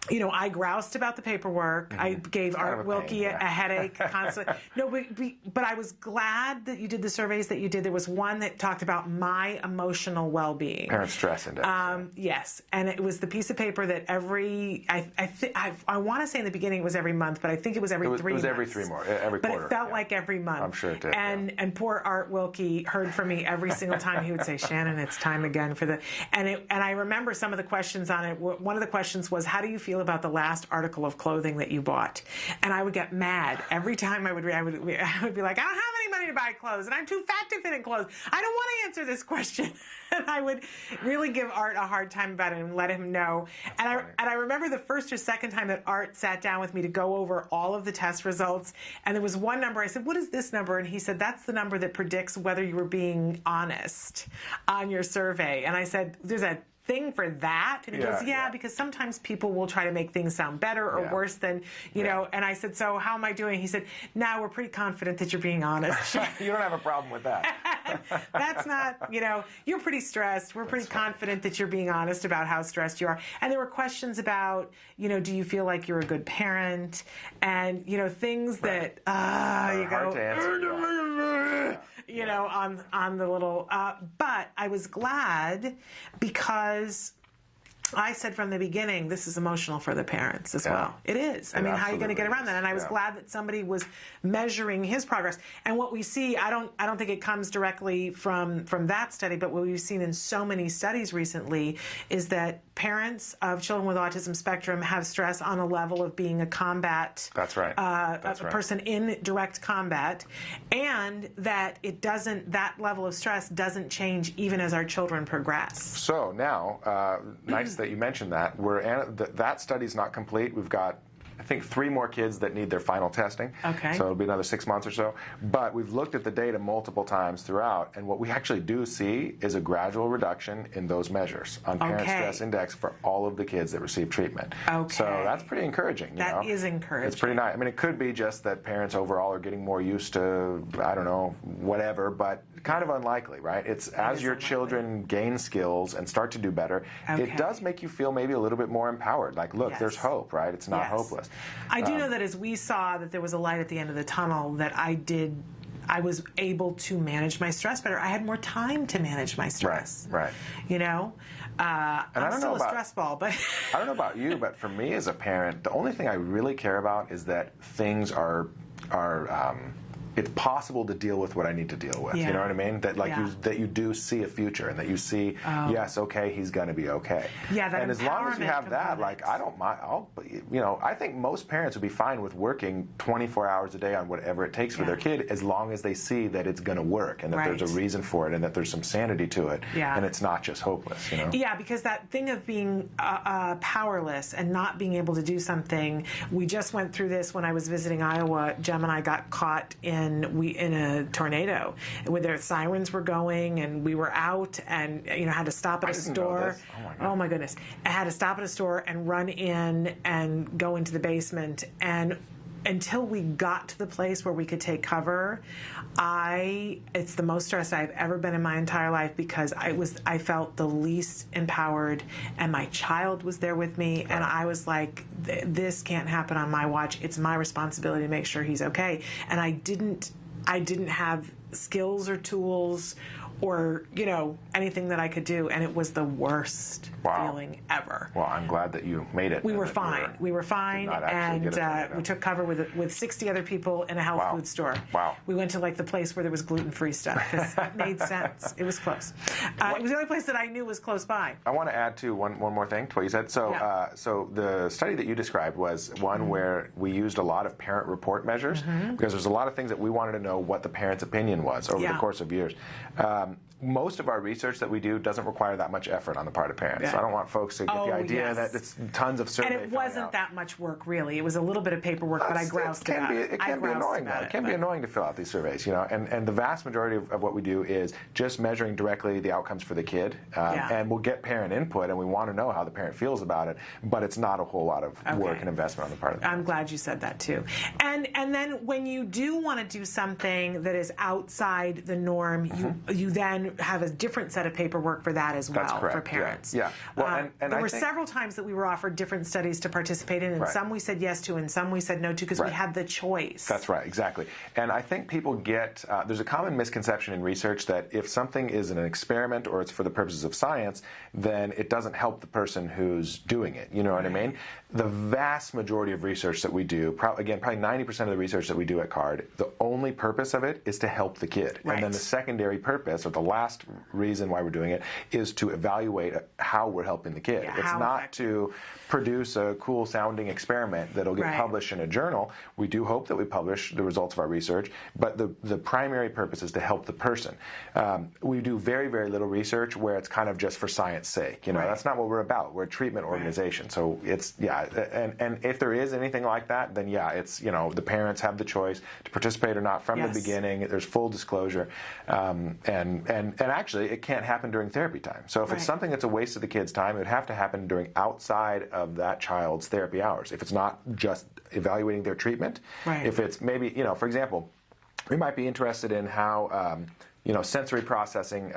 I groused about the paperwork. I gave Art Wilkie a headache constantly. No, but I was glad that you did the surveys that you did. There was one that talked about my emotional well-being. Parent stress index. Yes, and it was the piece of paper that I want to say in the beginning it was every month, but I think it was every 3 months. It was every quarter. But it felt like every month. I'm sure it did. And poor Art Wilkie heard from me every single time. He would say, "Shannon, it's time again for the..." And I remember some of the questions on it. One of the questions was, "How do you feel about the last article of clothing that you bought?" And I would get mad every time I would be like, "I don't have any money to buy clothes, and I'm too fat to fit in clothes. I don't want to answer this question." And I would really give Art a hard time about it and let him know. And I remember the first or second time that Art sat down with me to go over all of the test results, and there was one number. I said, "What is this number?" And he said, "That's the number that predicts whether you were being honest on your survey." And I said, "There's a thing for that?" And he goes, yeah, because sometimes people will try to make things sound better or worse than, know. And I said, "So how am I doing?" He said, "Now we're pretty confident that you're being honest." You don't have a problem with that. That's not, you're pretty stressed. We're pretty confident that you're being honest about how stressed you are. And there were questions about, do you feel like you're a good parent? And, things that, you go, hard to answer. on the little, but I was glad because I said from the beginning, this is emotional for the parents as well. It is. I mean, how are you going to get around that? And I was glad that somebody was measuring his progress. And what we see, I don't think it comes directly from that study, but what we've seen in so many studies recently is that parents of children with autism spectrum have stress on a level of being a combat. That's right. A person in direct combat, and that that level of stress doesn't change even as our children progress. So now, nice that you mentioned that. That study's not complete. We've got, I think, 3 more kids that need their final testing. Okay. So it'll be another 6 months or so. But we've looked at the data multiple times throughout, and what we actually do see is a gradual reduction in those measures on parent stress index for all of the kids that receive treatment. Okay. So that's pretty encouraging. That is encouraging. It's pretty nice. I mean, it could be just that parents overall are getting more used to, I don't know, whatever, but kind of unlikely, right? It's as your children gain skills and start to do better, it does make you feel maybe a little bit more empowered. Like, look, there's hope, right? It's not hopeless. I do know that as we saw that there was a light at the end of the tunnel, that I was able to manage my stress better. I had more time to manage my stress. Right. I'm still a stress ball, but I don't know about you, but for me as a parent, the only thing I really care about is that things are it's possible to deal with what I need to deal with. Yeah. You know what I mean? That Yeah. that you do see a future, and that you see, yes, okay, he's going to be okay. Yeah, that and as long as you have empowerment that, like, I don't mind. I think most parents would be fine with working 24 hours a day on whatever it takes for their kid, as long as they see that it's going to work, and that there's a reason for it, and that there's some sanity to it, and it's not just hopeless. You know? Yeah, because that thing of being powerless and not being able to do something, we just went through this when I was visiting Iowa. Jem and I got caught in a tornado where their sirens were going, and we were out, and had to stop at a store. Oh my goodness! I had to stop at a store and run in and go into the basement, and until we got to the place where we could take cover, it's the most stressed I've ever been in my entire life, because I felt the least empowered, and my child was there with me, and I was like, this can't happen on my watch. It's my responsibility to make sure he's okay. And I didn't have skills or tools or anything that I could do, and it was the worst feeling ever. Well, I'm glad that you made it. We were fine. We were fine, and we took cover with 60 other people in a health food store. Wow. We went to the place where there was gluten-free stuff, because it made sense. It was close. It was the only place that I knew was close by. I want to add one more thing to what you said. So, so the study that you described was one where we used a lot of parent report measures, because there's a lot of things that we wanted to know what the parent's opinion was over the course of years. Most of our research that we do doesn't require that much effort on the part of parents. So I don't want folks to get the idea that it's tons of survey. And it wasn't that much work, really. It was a little bit of paperwork, but I groused about it. It can be annoying, though. It can be annoying to fill out these surveys, And the vast majority of what we do is just measuring directly the outcomes for the kid. And we'll get parent input, and we want to know how the parent feels about it, but it's not a whole lot of work and investment on the part of the parent. I'm glad you said that, too. And then when you do want to do something that is outside the norm, you then have a different set of paperwork for that as well for parents. Yeah. Well, and there were several times that we were offered different studies to participate in, and some we said yes to, and some we said no to, because we had the choice. That's right, exactly. And I think people get there's a common misconception in research that if something is an experiment or it's for the purposes of science, then it doesn't help the person who's doing it. You know what I mean? The vast majority of research that we do, probably 90% of the research that we do at CARD, the only purpose of it is to help the kid. And then the secondary purpose, or the last reason why we're doing it, is to evaluate how we're helping the kid. It's not to produce a cool sounding experiment that'll get published in a journal. We do hope that we publish the results of our research, but the primary purpose is to help the person. We do very, very little research where it's kind of just for science sake. That's not what we're about. We're a treatment organization. So it's, and if there is anything like that, then it's, the parents have the choice to participate or not from the beginning. There's full disclosure. And actually, it can't happen during therapy time. So if it's something that's a waste of the kid's time, it would have to happen during outside of that child's therapy hours. If it's not just evaluating their treatment, if it's maybe, for example, we might be interested in how sensory processing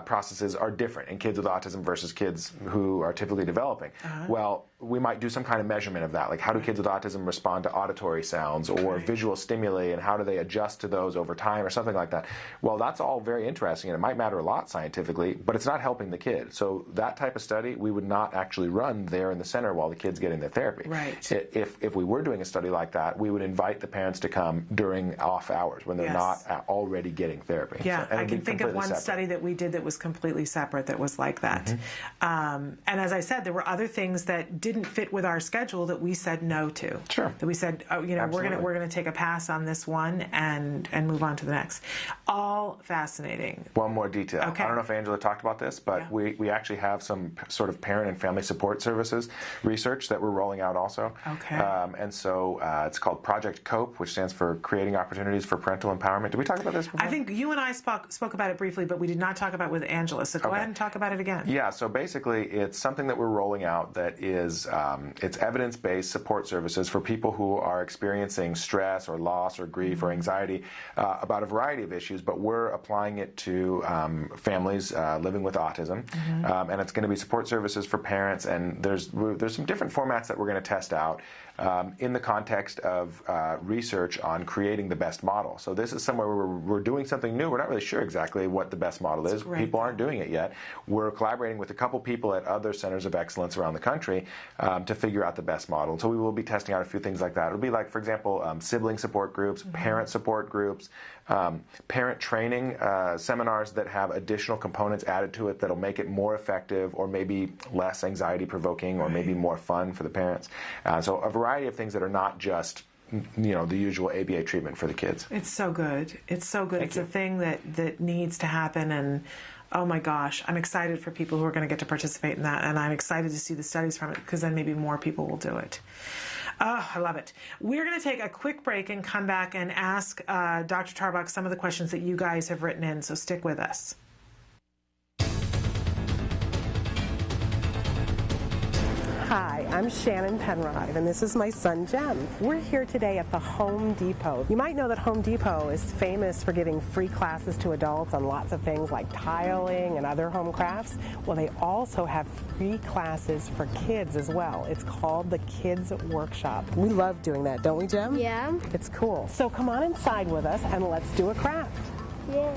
processes are different in kids with autism versus kids who are typically developing. Well, we might do some kind of measurement of that, like how do kids with autism respond to auditory sounds or visual stimuli, and how do they adjust to those over time or something like that. Well, that's all very interesting, and it might matter a lot scientifically, but it's not helping the kid. So that type of study we would not actually run there in the center while the kid's getting their therapy. If we were doing a study like that, we would invite the parents to come during off hours when they're not already getting therapy. Yeah, I can think of one study that we did that was completely separate that was like that. And as I said, there were other things that didn't fit with our schedule that we said no to. That we said, we're gonna take a pass on this one and move on to the next. All fascinating. One more detail. I don't know if Angela talked about this, but we actually have some sort of parent and family support services research that we're rolling out also. And so it's called Project COPE, which stands for Creating Opportunities for Parental Empowerment. Did we talk about this before? I think you and I spoke about it briefly, but we did not talk about it with Angela. So go ahead and talk about it again. Yeah. So basically, it's something that we're rolling out that is it's evidence-based support services for people who are experiencing stress or loss or grief or anxiety about a variety of issues, but we're applying it to families living with autism. And it's going to be support services for parents, and there's some different formats that we're going to test out in the context of research on creating the best model. So this is somewhere where we're doing something new. We're not really sure exactly what the best model is. People aren't doing it yet. We're collaborating with a couple people at other centers of excellence around the country to figure out the best model. So we will be testing out a few things like that. It'll be like, for example, sibling support groups, parent support groups, parent training seminars that have additional components added to it that'll make it more effective or maybe less anxiety-provoking or maybe more fun for the parents. So a variety of things that are not just the usual ABA treatment for the kids. It's so good. It's so good. It's a thing that needs to happen, and oh my gosh, I'm excited for people who are going to get to participate in that, and I'm excited to see the studies from it because then maybe more people will do it. Oh, I love it. We're going to take a quick break and come back and ask Dr. Tarbox some of the questions that you guys have written in, so stick with us. Hi, I'm Shannon Penrod, and this is my son, Jem. We're here today at the Home Depot. You might know that Home Depot is famous for giving free classes to adults on lots of things like tiling and other home crafts. Well, they also have free classes for kids as well. It's called the Kids Workshop. We love doing that, don't we, Jem? Yeah. It's cool. So come on inside with us and let's do a craft. Yay.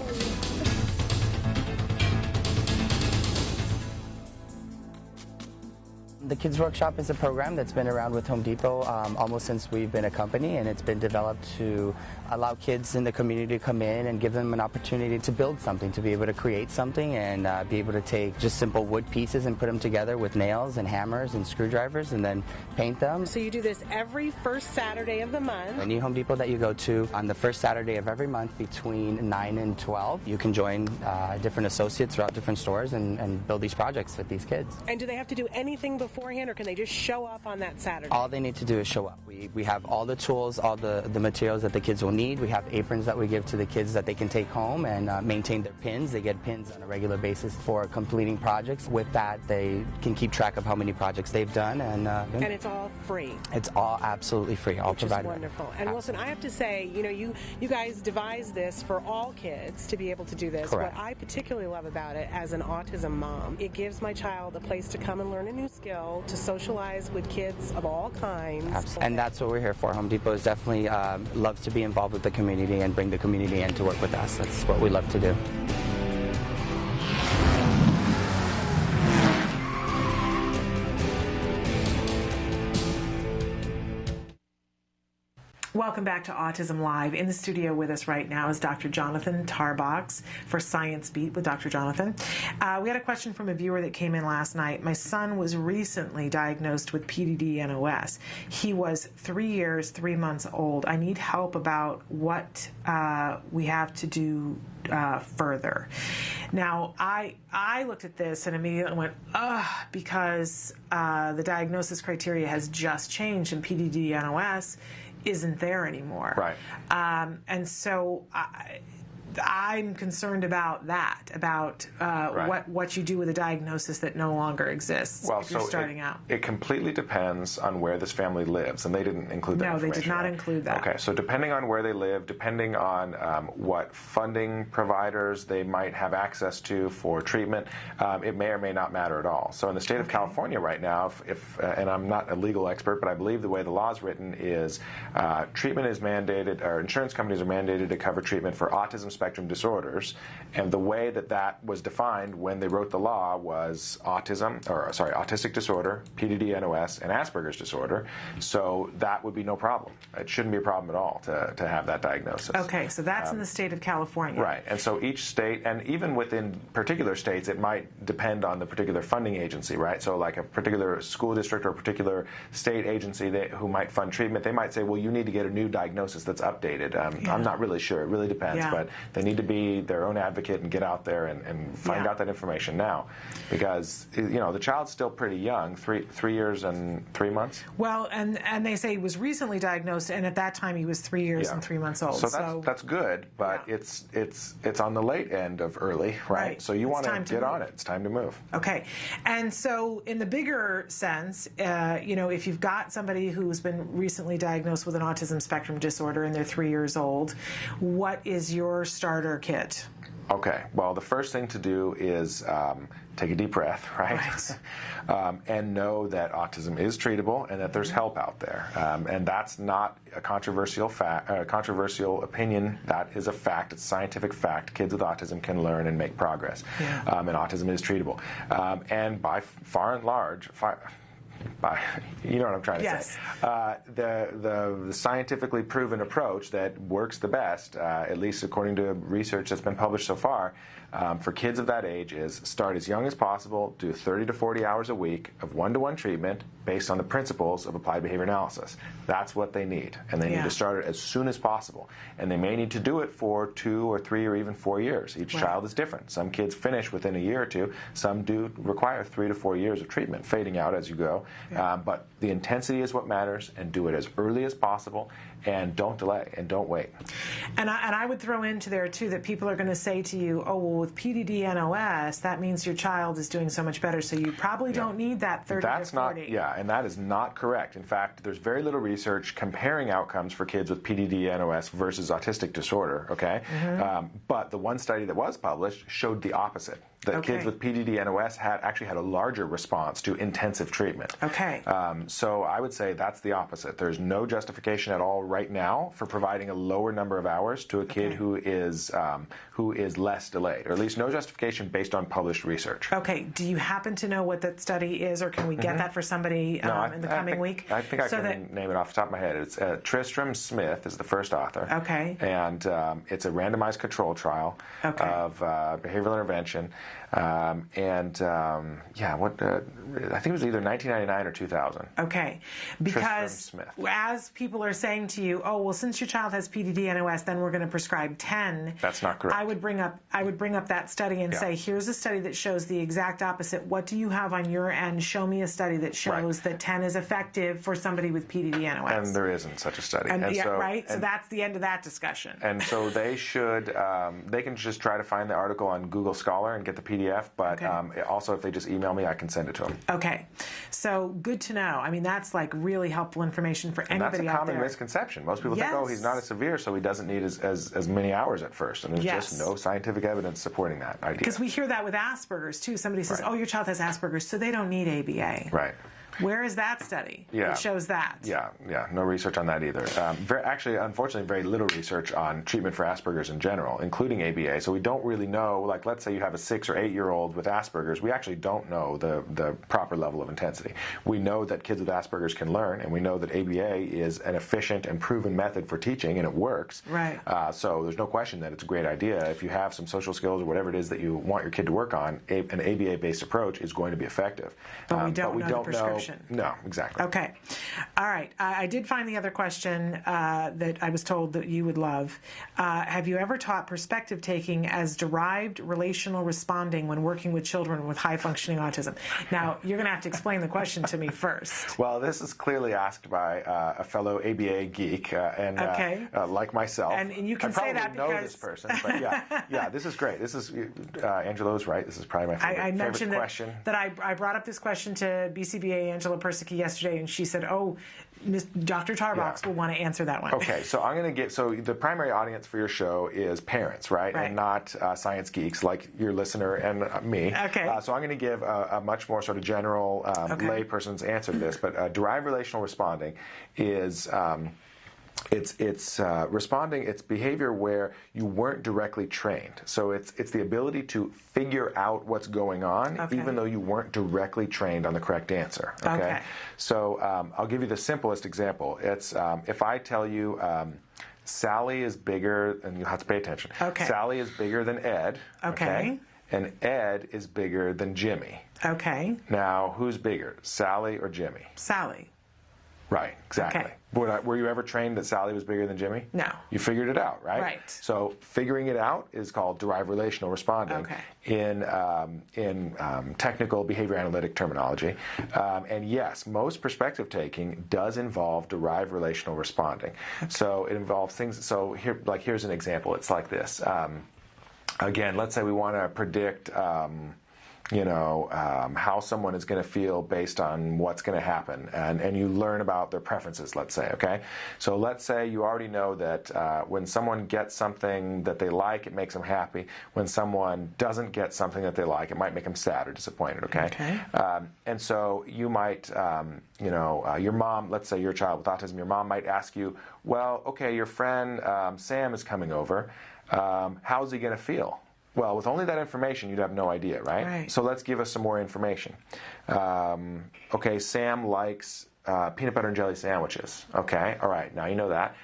The Kids Workshop is a program that's been around with Home Depot almost since we've been a company, and it's been developed to allow kids in the community to come in and give them an opportunity to build something, to be able to create something and be able to take just simple wood pieces and put them together with nails and hammers and screwdrivers and then paint them. So you do this every first Saturday of the month. Any Home Depot that you go to on the first Saturday of every month between 9 and 12, you can join different associates throughout different stores and build these projects with these kids. And do they have to do anything beforehand, or can they just show up on that Saturday? All they need to do is show up. We have all the tools, all the materials that the kids will need. We have aprons that we give to the kids that they can take home and maintain their pins. They get pins on a regular basis for completing projects. With that, they can keep track of how many projects they've done. And it's all free. It's all absolutely free, all provided. Which is wonderful. And listen, I have to say, you guys devised this for all kids to be able to do this. Correct. What I particularly love about it as an autism mom, it gives my child a place to come and learn a new skill, to socialize with kids of all kinds. Absolutely. And that's what we're here for. Home Depot is definitely loves to be involved with the community and bring the community in to work with us. That's what we love to do. Welcome back to Autism Live. In the studio with us right now is Dr. Jonathan Tarbox for Science Beat with Dr. Jonathan. We had a question from a viewer that came in last night. My son was recently diagnosed with Pdd-NOS. He was 3 years, 3 months old. I need help about what we have to do further. Now, I looked at this and immediately went, ugh, because the diagnosis criteria has just changed and Pdd-NOS isn't there anymore. Right. And so I'm concerned about that, about what you do with a diagnosis that no longer exists if you're starting out. It completely depends on where this family lives, and they didn't include that information. No, they did not include that. Okay, so depending on where they live, depending on what funding providers they might have access to for treatment, it may or may not matter at all. So in the state of California right now, and I'm not a legal expert, but I believe the way the law is written is treatment is mandated, or insurance companies are mandated to cover treatment for autism spectrum disorders, and the way that was defined when they wrote the law was autistic disorder, Pdd-NOS, and Asperger's disorder. So that would be no problem. It shouldn't be a problem at all to have that diagnosis. Okay, so that's in the state of California. Right, and so each state, and even within particular states, it might depend on the particular funding agency, right? So like a particular school district or a particular state agency who might fund treatment, they might say, well, you need to get a new diagnosis that's updated. I'm not really sure. It really depends, but they need to be their own advocate and get out there and find out that information now, because the child's still pretty young, 3 years and 3 months. Well, and they say he was recently diagnosed, and at that time he was 3 years and 3 months old. So that's good, but it's on the late end of early, right? So you want to get on it. It's time to move. Okay, and so in the bigger sense, if you've got somebody who's been recently diagnosed with an autism spectrum disorder and they're 3 years old, what is your starter kit? Okay, well, the first thing to do is take a deep breath, right? And know that autism is treatable and that there's help out there. And that's not a controversial opinion. That is a fact. It's a scientific fact. Kids with autism can learn and make progress. And autism is treatable. And by far and large, You know what I'm trying to Yes. say. The scientifically proven approach that works the best, at least according to research that's been published so far, for kids of that age is start as young as possible, do 30 to 40 hours a week of one-to-one treatment based on the principles of applied behavior analysis. That's what they need, and they need to start it as soon as possible. And they may need to do it for 2 or 3 or even 4 years. Each child is different. Some kids finish within a year or two. Some do require 3 to 4 years of treatment, fading out as you go. But the intensity is what matters, and do it as early as possible, and don't delay, and don't wait. And I would throw into there, too, that people are going to say to you, oh, well, with Pdd-NOS, that means your child is doing so much better, so you probably don't need that 30 or 40. And that is not correct. In fact, there's very little research comparing outcomes for kids with Pdd-NOS versus autistic disorder, okay? But the one study that was published showed the opposite. That kids with Pdd-NOS actually had a larger response to intensive treatment. So I would say that's the opposite. There's no justification at all right now for providing a lower number of hours to a kid who is less delayed, or at least no justification based on published research. Okay. Do you happen to know what that study is, or can we get that for somebody in the coming week? I think I can name it off the top of my head. It's Tristram Smith is the first author. And it's a randomized control trial of behavioral intervention. I think it was either 1999 or 2000. Because as people are saying to you, oh, well, since your child has Pdd-NOS, then we're going to prescribe 10. That's not correct. I would bring up that study and say, here's a study that shows the exact opposite. What do you have on your end? Show me a study that shows that 10 is effective for somebody with Pdd-NOS. And there isn't such a study. So that's the end of that discussion. And so they should, they can just try to find the article on Google Scholar and get the PDF, but also if they just email me, I can send it to them. Okay. So good to know. I mean, that's like really helpful information for anybody out there. That's a common misconception. Most people think, oh, he's not as severe, so he doesn't need as many hours at first. And there's just no scientific evidence supporting that idea. Because we hear that with Asperger's, too. Somebody says, oh, your child has Asperger's, so they don't need ABA. Right. Where is that study that shows that? No research on that either. Actually, unfortunately, very little research on treatment for Asperger's in general, including ABA. So we don't really know, like let's say you have a 6 or 8-year-old with Asperger's, we actually don't know the proper level of intensity. We know that kids with Asperger's can learn, and we know that ABA is an efficient and proven method for teaching, and it works. Right. So there's no question that it's a great idea. If you have some social skills or whatever it is that you want your kid to work on, an ABA-based approach is going to be effective. But we don't know the prescription. No, exactly. Okay. All right. I did find the other question that I was told that you would love. Have you ever taught perspective taking as derived relational responding when working with children with high-functioning autism? Now, you're going to have to explain the question to me first. Well, this is clearly asked by a fellow ABA geek, like myself. And you can say that because... I probably know this person, but this is great. This is, Angelo's right. This is probably my favorite, I mentioned question. that I brought up this question to BCBA Angela Persicki yesterday, and she said, oh, Dr. Tarbox will want to answer that one. Okay, so I'm going to get, so the primary audience for your show is parents, right? And not science geeks like your listener and me. Okay. So I'm going to give a much more sort of general layperson's answer to this, but derived relational responding is... It's responding, it's behavior where you weren't directly trained. So it's the ability to figure out what's going on, even though you weren't directly trained on the correct answer. Okay. So I'll give you the simplest example. It's if I tell you Sally is bigger, and you'll have to pay attention. Sally is bigger than Ed. And Ed is bigger than Jimmy. Now, who's bigger, Sally or Jimmy? Sally. Right, exactly. Were you ever trained that Sally was bigger than Jimmy? No. You figured it out, right? Right. So figuring it out is called derived relational responding in technical behavior analytic terminology. And yes, most perspective taking does involve derived relational responding. So it involves things. So here's an example. It's like this. Again, let's say we want to predict. How someone is going to feel based on what's going to happen, and you learn about their preferences, let's say, okay? So let's say you already know that when someone gets something that they like, it makes them happy. When someone doesn't get something that they like, it might make them sad or disappointed, okay? And so you might, your mom, let's say you're a child with autism, your mom might ask you, well, okay, your friend Sam is coming over. How's he going to feel Well, with only that information, you'd have no idea, right? Right. So let's give us some more information. Okay, Sam likes peanut butter and jelly sandwiches. Okay, all right, now you know that.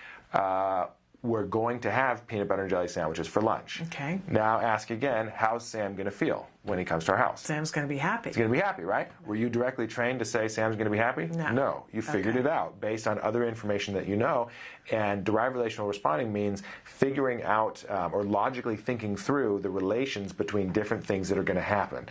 We're going to have peanut butter and jelly sandwiches for lunch. Okay. Now ask again, how's Sam going to feel when he comes to our house? Sam's going to be happy. He's going to be happy, right? Were you directly trained to say Sam's going to be happy? No. No. You figured it out based on other information that you know. And derived relational responding means figuring out or logically thinking through the relations between different things that are going to happen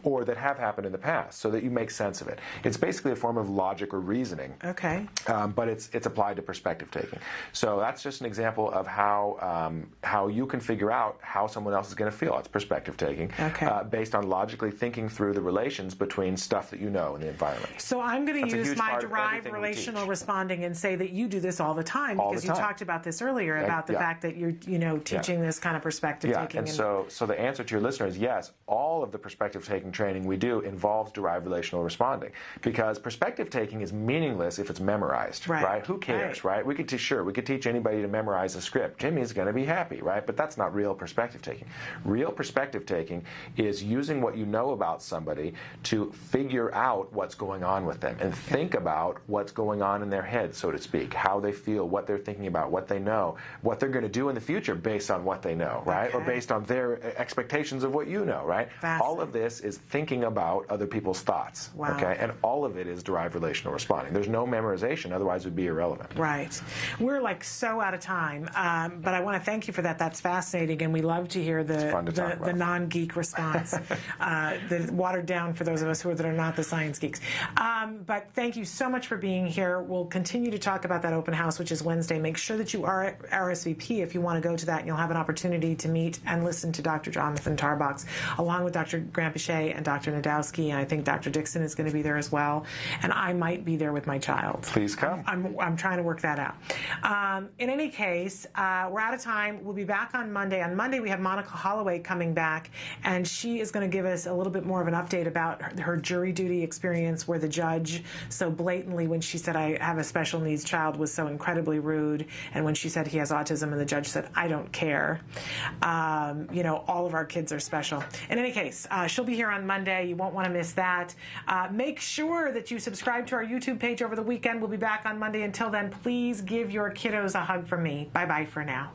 or that have happened in the past so that you make sense of it. It's basically a form of logic or reasoning. Okay. But it's applied to perspective taking. So that's just an example of how you can figure out how someone else is going to feel. It's perspective taking. Okay. Based on logically thinking through the relations between stuff that you know in the environment. So I'm going to That's a use huge my part of derived everything we relational teach. responding and say that you do this all the time All because the you time. talked about this earlier about the Yeah. fact that you're teaching this kind of perspective Yeah, taking. and so the answer to your listener is yes, all of the perspective taking training we do involves derived relational responding because perspective taking is meaningless if it's memorized, right? Who cares, right? We could teach anybody to memorize a script. Jimmy's going to be happy, right? But that's not real perspective taking. Real perspective taking is using what you know about somebody to figure out what's going on with them and think about what's going on in their head, so to speak, how they feel, what they're thinking about, what they know, what they're going to do in the future based on what they know, right? Or based on their expectations of what you know, right? All of this is thinking about other people's thoughts, Wow. okay? And all of it is derived relational responding. There's no memorization, otherwise it would be irrelevant. Right. We're like so out of time, but I want to thank you for that. That's fascinating, and we love to hear the non-geek response, the watered down for those of us that are not the science geeks. But thank you so much for being here. We'll continue to talk about that open house, which is Wednesday. Make sure that you are RSVP if you want to go to that, and you'll have an opportunity to meet and listen to Dr. Jonathan Tarbox, along with Dr. Grant-Pichet and Dr. Najdowski, and I think Dr. Dixon is going to be there as well, and I might be there with my child. Please come. I'm trying to work that out. In any case, we're out of time. We'll be back on Monday. On Monday, we have Monica Holloway coming back, and she is going to give us a little bit more of an update about her jury duty experience where the judge so blatantly, when she said, I have a special needs child, was so incredibly rude, and when she said he has autism and the judge said, I don't care. All of our kids are special. In any case, she'll be here on Monday. You won't want to miss that. Make sure that you subscribe to our YouTube page over the weekend. We'll be back on Monday. Until then, please give your kiddos a hug from me. Bye-bye for now.